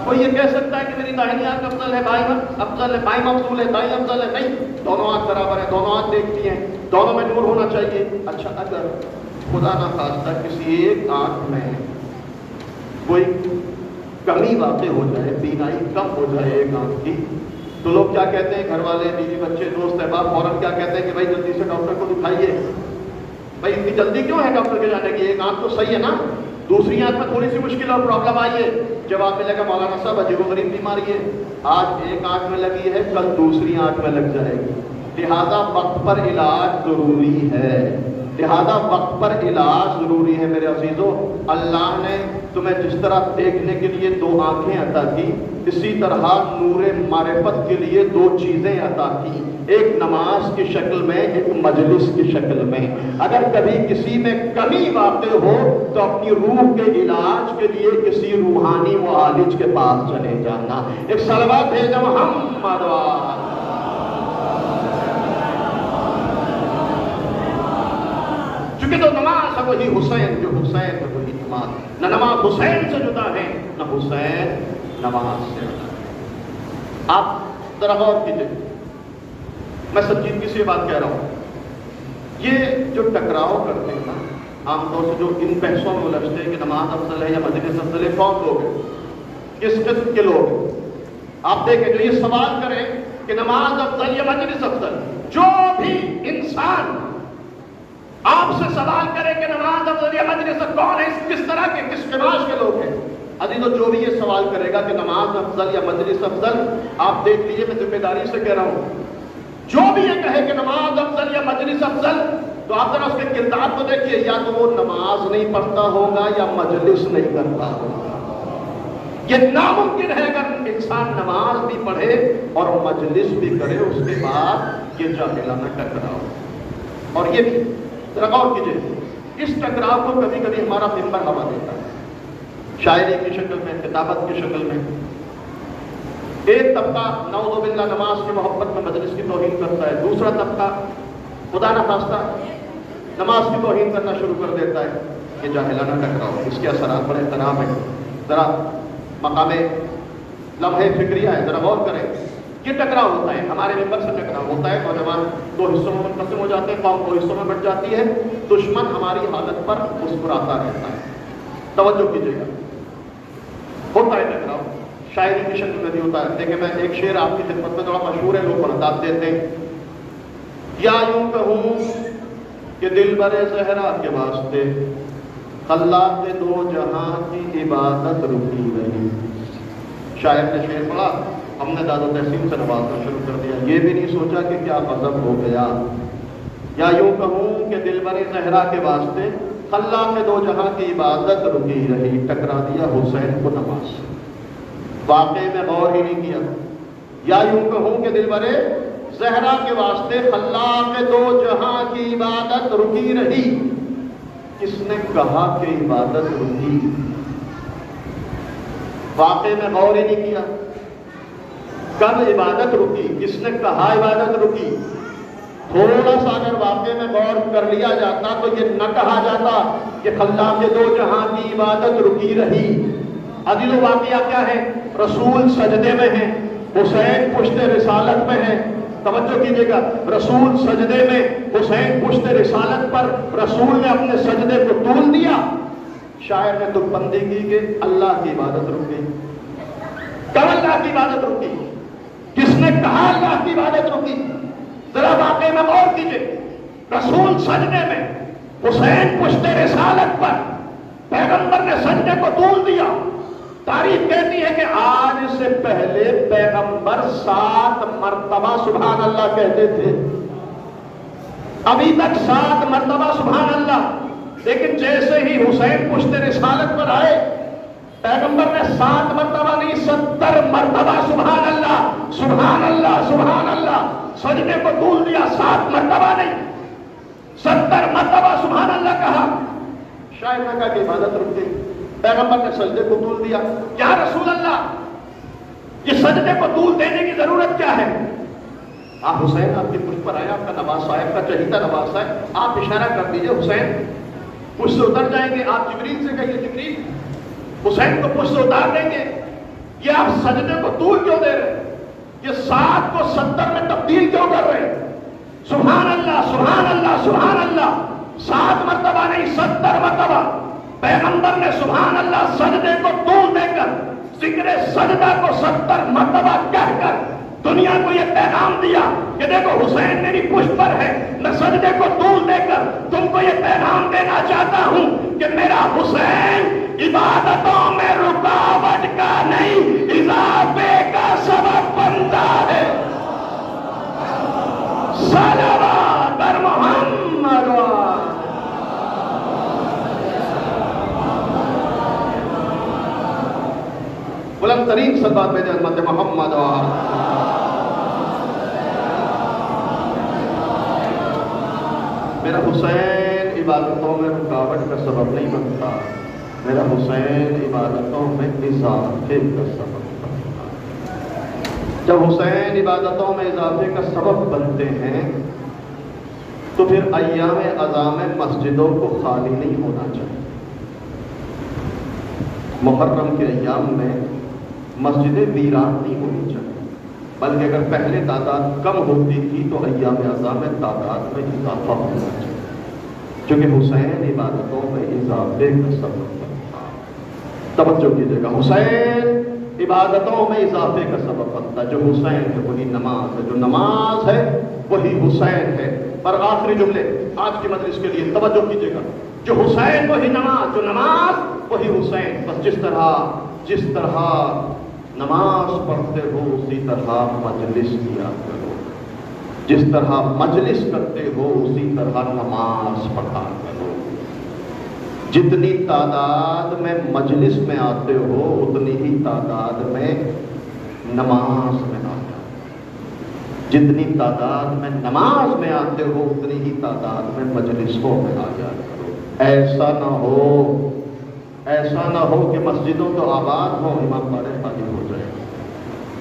کوئی یہ کہہ سکتا ہے کہ میری داہنی آنکھ افضل ہے، بائیں افضل ہے، بائیں مفضول ہے، دائیں افضل ہے؟ نہیں، دونوں آنکھ برابر ہے، دونوں آنکھ دیکھتی ہیں، دونوں میں نور ہونا چاہیے. اچھا، اگر خدا نہ خواستہ کسی ایک آنکھ میں کوئی کمی واقع ہو جائے، بینائی کم ہو جائے ایک آنکھ کی، تو لوگ کیا کہتے ہیں؟ گھر والے، بیوی، بچے، دوست احباب فوراً کیا کہتے ہیں کہ بھائی جلدی سے ڈاکٹر کو دکھائیے. بھائی اتنی جلدی کیوں ہے ڈاکٹر کے جانے کی؟ ایک آنکھ تو صحیح ہے نا، دوسری آنکھ میں تھوڑی سی مشکل اور پرابلم آئی ہے. جواب ملے گا مولانا صاحب عجیب و غریب بیماری ہے، آج ایک آنکھ میں لگی ہے، کل دوسری آنکھ میں لگ جائے گی، لہذا وقت پر علاج ضروری ہے، لہذا وقت پر علاج ضروری ہے. میرے عزیزو، اللہ نے تمہیں جس طرح دیکھنے کے لیے 2 آنکھیں عطا کی، اسی طرح نور معرفت کے لیے 2 چیزیں عطا کی، ایک نماز کی شکل میں، ایک مجلس کی شکل میں. اگر کبھی کسی میں کمی واقع ہو تو اپنی روح کے علاج کے لیے کسی روحانی معالج کے پاس چلے جانا. ایک صلوات بھیجنا محمد وآل. چونکہ تو نماز ہے وہی حسین، جو حسین ہے وہی نماز. نہ نماز حسین سے جدا ہے، نہ حسین نماز سے جدا ہے. آپ ذرا غور کیجیے، میں سنجیدگی سے یہ بات کہہ رہا ہوں. یہ جو ٹکراؤ کرتے ہیں نا عام طور سے، جو ان بحثوں میں الجھتے ہیں کہ نماز افضل ہے یا مجلس افضل ہے، کون لوگ ہیں؟ کس قسم کے لوگ ہیں؟ آپ دیکھیں، جو یہ سوال کریں کہ نماز افضل یا مجلس افضل، جو بھی انسان آپ سے سوال کرے کہ نماز افضل یا مجلس افضل، کون ہے؟ کس طرح کے، کس قماش کے لوگ ہیں؟ عزیزو، جو بھی یہ سوال کرے گا کہ نماز افضل یا مجلس افضل، آپ دیکھ لیجیے، میں ذمہ داری سے کہہ رہا ہوں، جو بھی یہ کہے کہ نماز افضل یا مجلس افضل، تو آپ ذرا اس کے کردار کو دیکھیے، یا تو وہ نماز نہیں پڑھتا ہوگا یا مجلس نہیں کرتا ہوگا. یہ ناممکن ہے اگر انسان نماز بھی پڑھے اور مجلس بھی کرے، اس کے بعد یہ جاہلانہ ٹکراؤ. اور یہ بھی ذرا غور کیجیے، اس ٹکراؤ کو کبھی کبھی ہمارا ممبر ہوا دیتا ہے، شاعری کی شکل میں، کتابت کی شکل میں. ایک طبقہ نعوذ باللہ نماز کی محبت میں مجلس کی توہین کرتا ہے، دوسرا طبقہ خدا نہ خواستہ نماز کی توہین کرنا شروع کر دیتا ہے. یہ جاہلانہ ٹکراؤ، اس کے اثرات بڑے خراب ہیں. ذرا مقام لمحے فکریہ ہے، ذرا غور کریں. یہ ٹکراؤ ہوتا ہے، ہمارے ممبر سے ٹکراؤ ہوتا ہے، نوجوان 2 حصوں میں منقسم ہو جاتے ہیں، قوم 2 حصوں میں بٹ جاتی ہے، دشمن ہماری حالت پر مسکراتا رہتا ہے. توجہ کیجیے گا، ہوتا ہے ٹکراؤ، شاعری کی شکل میں بھی ہوتا ہے. دیکھیں، میں ایک شعر آپ کی خدمت میں، تھوڑا مشہور ہے، لوگ برداشت دیتے ہیں. یا یوں کہوں کہ دلبر زہرا کے واسطے خلاق 2 جہاں کی عبادت رکی رہی. شاعر نے شعر پڑھا، ہم نے داد و تحسین سے نوازنا شروع کر دیا، یہ بھی نہیں سوچا کہ کیا غضب ہو گیا. یا یوں کہوں کہ دلبر زہرا کے واسطے خلاق 2 جہاں کی عبادت رکی رہی، ٹکرا دیا حسین کو نماز سے. واقعے میں غور ہی نہیں کیا. یا یوں کہوں کہ دلبر زہرا کے واسطے خلاق 2 جہاں کی عبادت رکی رہی. کس نے کہا کہ عبادت رکی؟ واقعے میں غور ہی نہیں کیا. کب عبادت رکی؟ کس نے کہا عبادت رکی؟ تھوڑا سا اگر واقعے میں غور کر لیا جاتا تو یہ نہ کہا جاتا کہ خلاق 2 جہاں کی عبادت رکی رہی. عزیزو، واقعہ کیا ہے؟ رسول سجدے میں ہیں، حسین پشت رسالت میں ہے. توجہ کیجیے گا، رسول سجدے میں، حسین پشت رسالت پر، رسول نے اپنے سجدے کو طول دیا. شاعر نے تو بندی کی کہ اللہ کی عبادت رک گئی. کب اللہ کی عبادت رکی؟ کس نے کہا اللہ کی عبادت رکی؟ ذرا واقعے میں غور کیجیے. رسول سجدے میں، حسین پشت رسالت پر، پیغمبر نے سجدے کو طول دیا. تاریخ کہتی ہے کہ آج سے پہلے پیغمبر 7 مرتبہ سبحان اللہ کہتے تھے. ابھی تک 7 مرتبہ سبحان اللہ. لیکن جیسے ہی حسین پشت رسالت پر آئے، پیغمبر نے 7 مرتبہ نہیں 70 مرتبہ سبحان اللہ سبحان اللہ سبحان اللہ سجدے کو طول دیا. 7 مرتبہ نہیں 70 مرتبہ سبحان اللہ کہا. شاعر نے کہا کہ عبادت رک گئی. پیغمبر نے سجدے کو طول دیا. یا رسول اللہ، یہ سجدے کو طول دینے کی ضرورت کیا ہے؟ آپ حسین آپ کی پشت پر آئے، آپ کا نواز صاحب کا چہیتا نواز ہے، آپ اشارہ کر دیجئے حسین پشت سے اتر جائیں گے. آپ جبریل سے کہیے جبریل حسین کو پشت سے اتار دیں گے. یہ آپ سجدے کو طول کیوں دے رہے ہیں؟ یہ 7 کو 70 میں تبدیل کیوں کر رہے ہیں؟ سبحان اللہ سبحان اللہ سبحان اللہ. 7 مرتبہ نہیں 70 مرتبہ پیغمبر نے سبحان اللہ سجدے کو طول دے کر، ذکر سجدہ کو 70 مرتبہ کہہ کر دنیا کو یہ پیغام دیا کہ دیکھو حسین میری پشت پر ہے. میں سجدے کو طول دے کر تم کو یہ پیغام دینا چاہتا ہوں کہ میرا حسین عبادتوں میں رکاوٹ کا نہیں، اضافے کا سبب بنتا ہے. صلوات بر محمد. بلند ترین صلوات بھیجیں امت محمد. میرا حسین عبادتوں میں رکاوٹ کا سبب نہیں بنتا، میرا حسین عبادتوں میں اضافے کا سبب بنتا. جب حسین عبادتوں میں اضافے کا سبب بنتے ہیں تو پھر ایام عظام مسجدوں کو خالی نہیں ہونا چاہیے. محرم کے ایام میں مسجدیں ویران نہیں ہونی چاہیے، بلکہ اگر پہلے تعداد کم ہوتی تھی تو ایام عظام میں تعداد میں اضافہ ہونا چاہیے، کیونکہ حسین عبادتوں میں اضافے کا سبب بنتا. توجہ کیجیے گا، حسین عبادتوں میں اضافے کا سبب بنتا. جو حسین ہے وہی نماز ہے، جو نماز ہے وہی حسین ہے. اور آخری جملے آج کی مجلس کے لیے توجہ کیجیے گا، جو حسین وہی نماز، جو نماز وہی حسین. بس جس طرح نماز پڑھتے ہو اسی طرح مجلس کیا کرو، جس طرح مجلس کرتے ہو اسی طرح نماز پڑھا کرو. جتنی تعداد میں مجلس میں آتے ہو اتنی ہی تعداد میں نماز میں آتے ہو. جتنی تعداد میں نماز میں آتے ہو اتنی ہی تعداد میں مجلسوں میں آ جایا کرو. ایسا نہ ہو کہ مسجدوں تو آباد ہوں، امام باڑے خالی ہو جائے،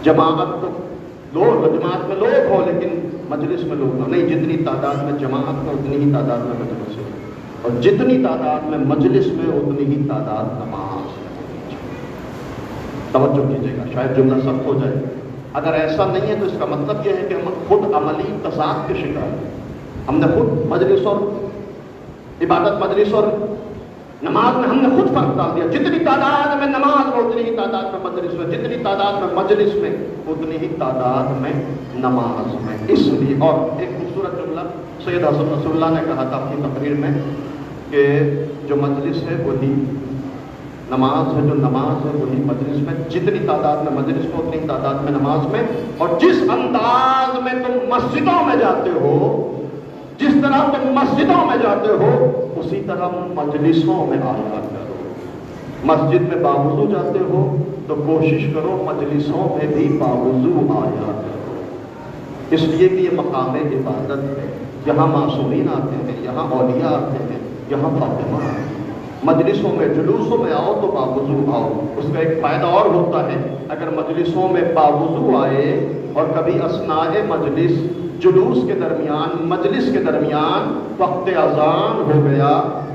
جماعت میں لوگ ہوں لیکن مجلس میں لوگ ہوں. نہیں، جتنی تعداد میں جماعت میں اتنی ہی تعداد میں مجلس ہو، اور جتنی تعداد میں مجلس میں اتنی ہی تعداد نماز میں. توجہ کیجیے گا، شاید جملہ سخت ہو جائے. اگر ایسا نہیں ہے تو اس کا مطلب یہ ہے کہ ہم خود عملی تضاد کے شکار ہیں. ہم نے خود مجلس اور عبادت، مجلس اور نماز میں ہم نے خود فرق ڈال دیا. جتنی تعداد میں نماز میں اتنی ہی تعداد میں مجلس میں، جتنی تعداد میں مجلس میں اتنی ہی تعداد میں نماز میں. اس لیے اور ایک خوبصورت جملہ سید حسن رسول اللہ نے کہا تھا اپنی تقریر میں کہ جو مجلس ہے وہی نماز ہے، جو نماز ہے وہی مجلس میں. جتنی تعداد میں مجلس میں اتنی تعداد میں نماز میں. اور جس انداز میں تم مسجدوں میں جاتے ہو، جس طرح تم مسجدوں میں جاتے ہو اسی طرح مجلسوں میں آیا کرو. مسجد میں باوضو جاتے ہو تو کوشش کرو مجلسوں میں بھی باوضو آیا کرو. اس لیے کہ یہ مقام عبادت ہے، یہاں معصومین آتے ہیں، یہاں اولیاء آتے ہیں، یہاں فاطمہ آتے ہیں. مجلسوں میں جلوسوں میں آؤ تو باوضو آؤ. اس کا ایک فائدہ اور ہوتا ہے، اگر مجلسوں میں باوضو آئے اور کبھی اثناء مجلس، جلوس کے درمیان، مجلس کے درمیان وقت اذان ہو گیا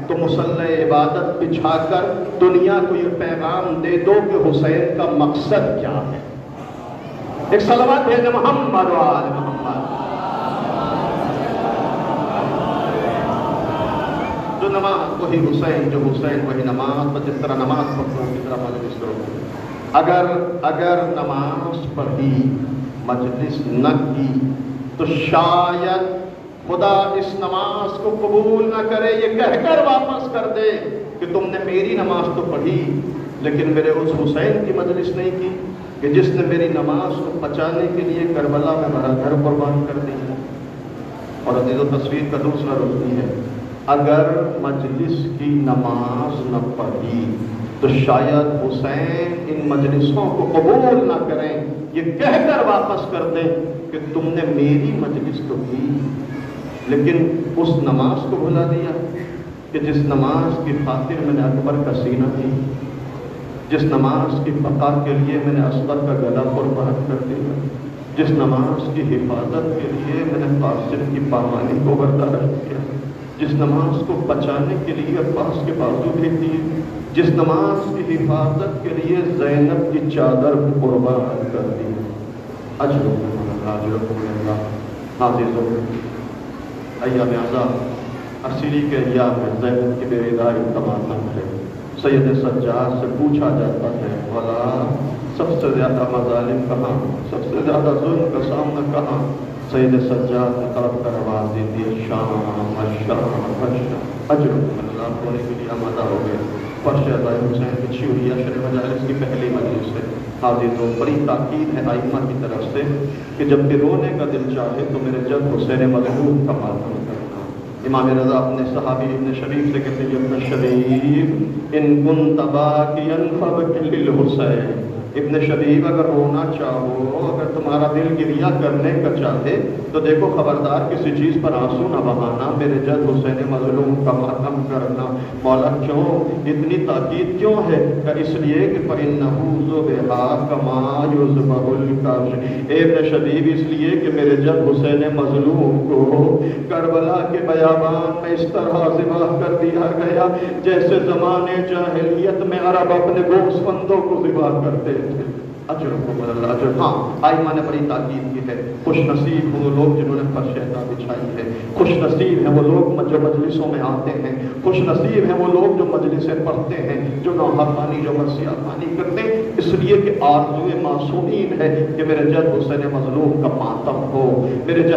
تو مصلی عبادت بچھا کر دنیا کو یہ پیغام دے دو کہ حسین کا مقصد کیا ہے. ایک صلوات بھیجیں محمد و آل محمد. جو نماز وہی حسین، جو حسین وہی نماز. پر جس طرح نماز پڑھو کس طرح مجلس کرو. اگر نماز پڑھی مجلس نہ کی تو شاید خدا اس نماز کو قبول نہ کرے، یہ کہہ کر واپس کر دے کہ تم نے میری نماز تو پڑھی لیکن میرے اس حسین کی مجلس نہیں کی کہ جس نے میری نماز کو بچانے کے لیے کربلا میں بڑا گھر قربان کر دیا. اور عزیز و تصویر کا دوسرا رکن ہے، اگر مجلس کی نماز نہ پڑھی تو شاید حسین ان مجلسوں کو قبول نہ کریں، یہ کہہ کر واپس کر دیں کہ تم نے میری مجلس تو کی لیکن اس نماز کو بھلا دیا کہ جس نماز کی خاطر میں نے اکبر کا سینہ دی، جس نماز کی بقا کے لیے میں نے اصغر کا گلا قربان کر دیا، جس نماز کی حفاظت کے لیے میں نے قاسم کی پامانی کو برداشت کیا، جس نماز کو بچانے کے لیے عباس کے بازو بھیج دیے، جس نماز کی حفاظت کے لیے زینب کی چادر قربان کر دی. اجرکم اللہ. عزیزوں، ایام عذاب ارسیلی کے ایام میں زینب کی بیداری تمام ہے. سید سجاد سے پوچھا جاتا ہے، مولا سب سے زیادہ مظالم کہاں، سب سے زیادہ ظلم کا سامنا کہاں؟ سید سجاد نے طرف کر آواز دی تھی، شام الشام الشام. اجرکم اللہ ہونے کے لیے آمادہ ہو گئے. فرش عزائے حسین کی چھوڑی اشر مجالس کی پہلی مجلس ہے. حاضروں، بڑی تاکید ہے ائمہ کی طرف سے کہ جب بھی رونے کا دل چاہے تو میرے جد حسین مظلوم کا ماتم کرنا. امام رضا اپنے صحابی ابن شبیب سے کہتے ہیں، ابن شبیب ان کنت باکیا فابکی للحسین. ابن شبیب اگر رونا چاہو، اگر تمہارا دل گریہ کرنے کا چاہے تو دیکھو خبردار کسی چیز پر آنسو نہ بہانا، میرے جد حسین مظلوم کا ماتم کرنا. مولا کیوں اتنی تاکید کیوں ہے؟ کہ اس لیے کہ فَإِنَّهُ ذُبِحَ كَمَا يُذْبَحُ الْكَبْشُ. ابن شبیب اس لیے کہ میرے جد حسین مظلوم کو کربلا کے بیابان میں اس طرح ذبح کر دیا گیا جیسے زمانے جاہلیت میں عرب اپنے گوسفندوں کو ذبح کرتے تھے. اجرکم اللہ. اجر. ہاں، ائمہ نے بڑی تاکید کی ہے. خوش نصیب وہ لوگ جنہوں نے فرش عطا بچھائی ہے، خوش نصیب ہیں وہ لوگ جو مجلسوں میں آتے ہیں، خوش نصیب ہیں وہ لوگ جو مجلسیں پڑھتے ہیں، جو نوحرمانی جو مرثیہ خوانی کرتے ہیں، اس لیے کہ آرزوئے معصومین ہے کہ میرے جد حسین مظلوم کا ماتم ہو،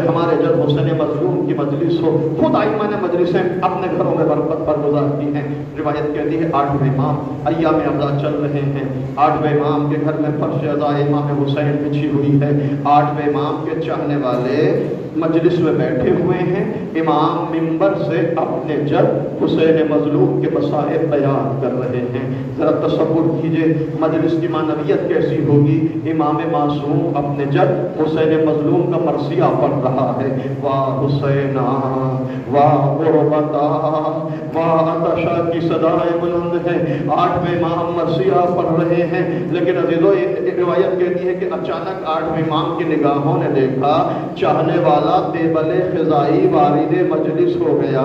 ہمارے جد حسین مظلوم کی مجلس ہو. خود ائمہ نے مجلسیں اپنے گھروں میں برگزار کی ہیں. روایت کہتی ہے 8ویں امام ایام عذا چل رہے ہیں، 8ویں امام کے گھر میں فرش عزا امام حسین بچھی ہوئی ہے، 8ویں امام کے چاہنے والے مجلس میں بیٹھے ہوئے ہیں. امام منبر سے اپنے جد حسین مظلوم کے مسائل بیان کر رہے ہیں. ذرا تصور کیجئے مجلس کی معنویت کیسی ہوگی. امام معصوم اپنے جد حسین مظلوم کا مرثیہ پڑھ رہا ہے، واہ حسینہ واہ غربتا واہ عطشا کی صدائیں بلند ہیں. 8ویں امام مرثیہ پڑھ رہے ہیں، لیکن عزیزو روایت کہتی ہے کہ اچانک 8ویں امام کی نگاہوں نے دیکھا چاہنے والا دیبل خزائی وارد مجلس ہو گیا.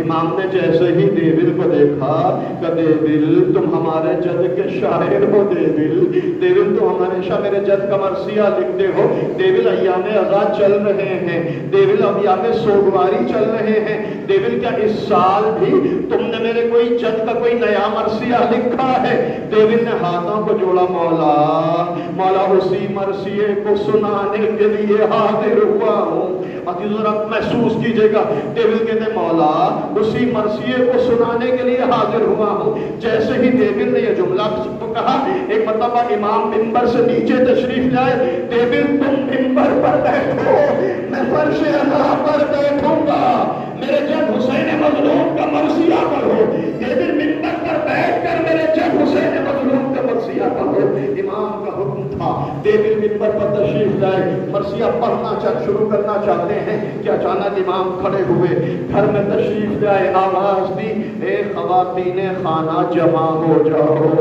امام نے جیسے ہی دیبل کو دیکھا کہ دیبل تم ہمارے جد کے شاعر ہو، دیبل تم ہمیشہ میرے جد کا مرثیہ لکھتے ہو. دیبل ایام عزا چل رہے ہیں، دیبل ایام سوگواری چل رہے ہیں، دیبل کیا اس سال بھی تم نے میرے کوئی جد کا کوئی نیا مرثیہ لکھا ہے؟ دیبل نے ہاتھوں کو جوڑا، مولا اسی مرثیے کو سنانے کے لیے حاضر ہوا ہوں. عزیز ذرا محسوس کیجئے گا، دیبل کہتے مولا اسی مرثیے کو سنانے کے لیے حاضر ہوا ہوں. جیسے ہی دیبل نے یہ جملہ کہا، ایک مرتبہ امام منبر سے نیچے تشریف لائے. دیبل تم منبر پر بیٹھو، میں فرش عزا پر بیٹھوں گا، میرے جد حسین مظلوم کا مرثیہ پڑھو. دیبل منبر پر بیٹھ کر میرے جد حسین مظلوم کا مرثیہ پڑھو. امام کا حکم تھا. دیبل منبر پر تشریف لائے، مرثیہ پڑھنا شروع کرنا چاہتے ہیں کہ اچانک امام کھڑے ہوئے، گھر میں تشریف لائے، آواز دی، اے خواتین خانہ جمع ہو جاؤ،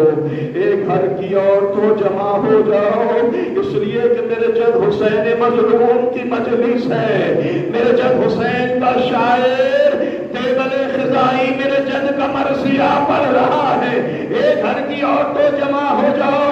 اے گھر کی عورتوں جمع ہو جاؤ، اس لیے کہ میرے جد حسین مظلوم کی مجلس ہے. میرے جد حسین کا شاعر دیبل خزائی میرے جد کا مرثیہ پڑھ رہا ہے. اے گھر کی عورتوں جمع ہو جاؤ.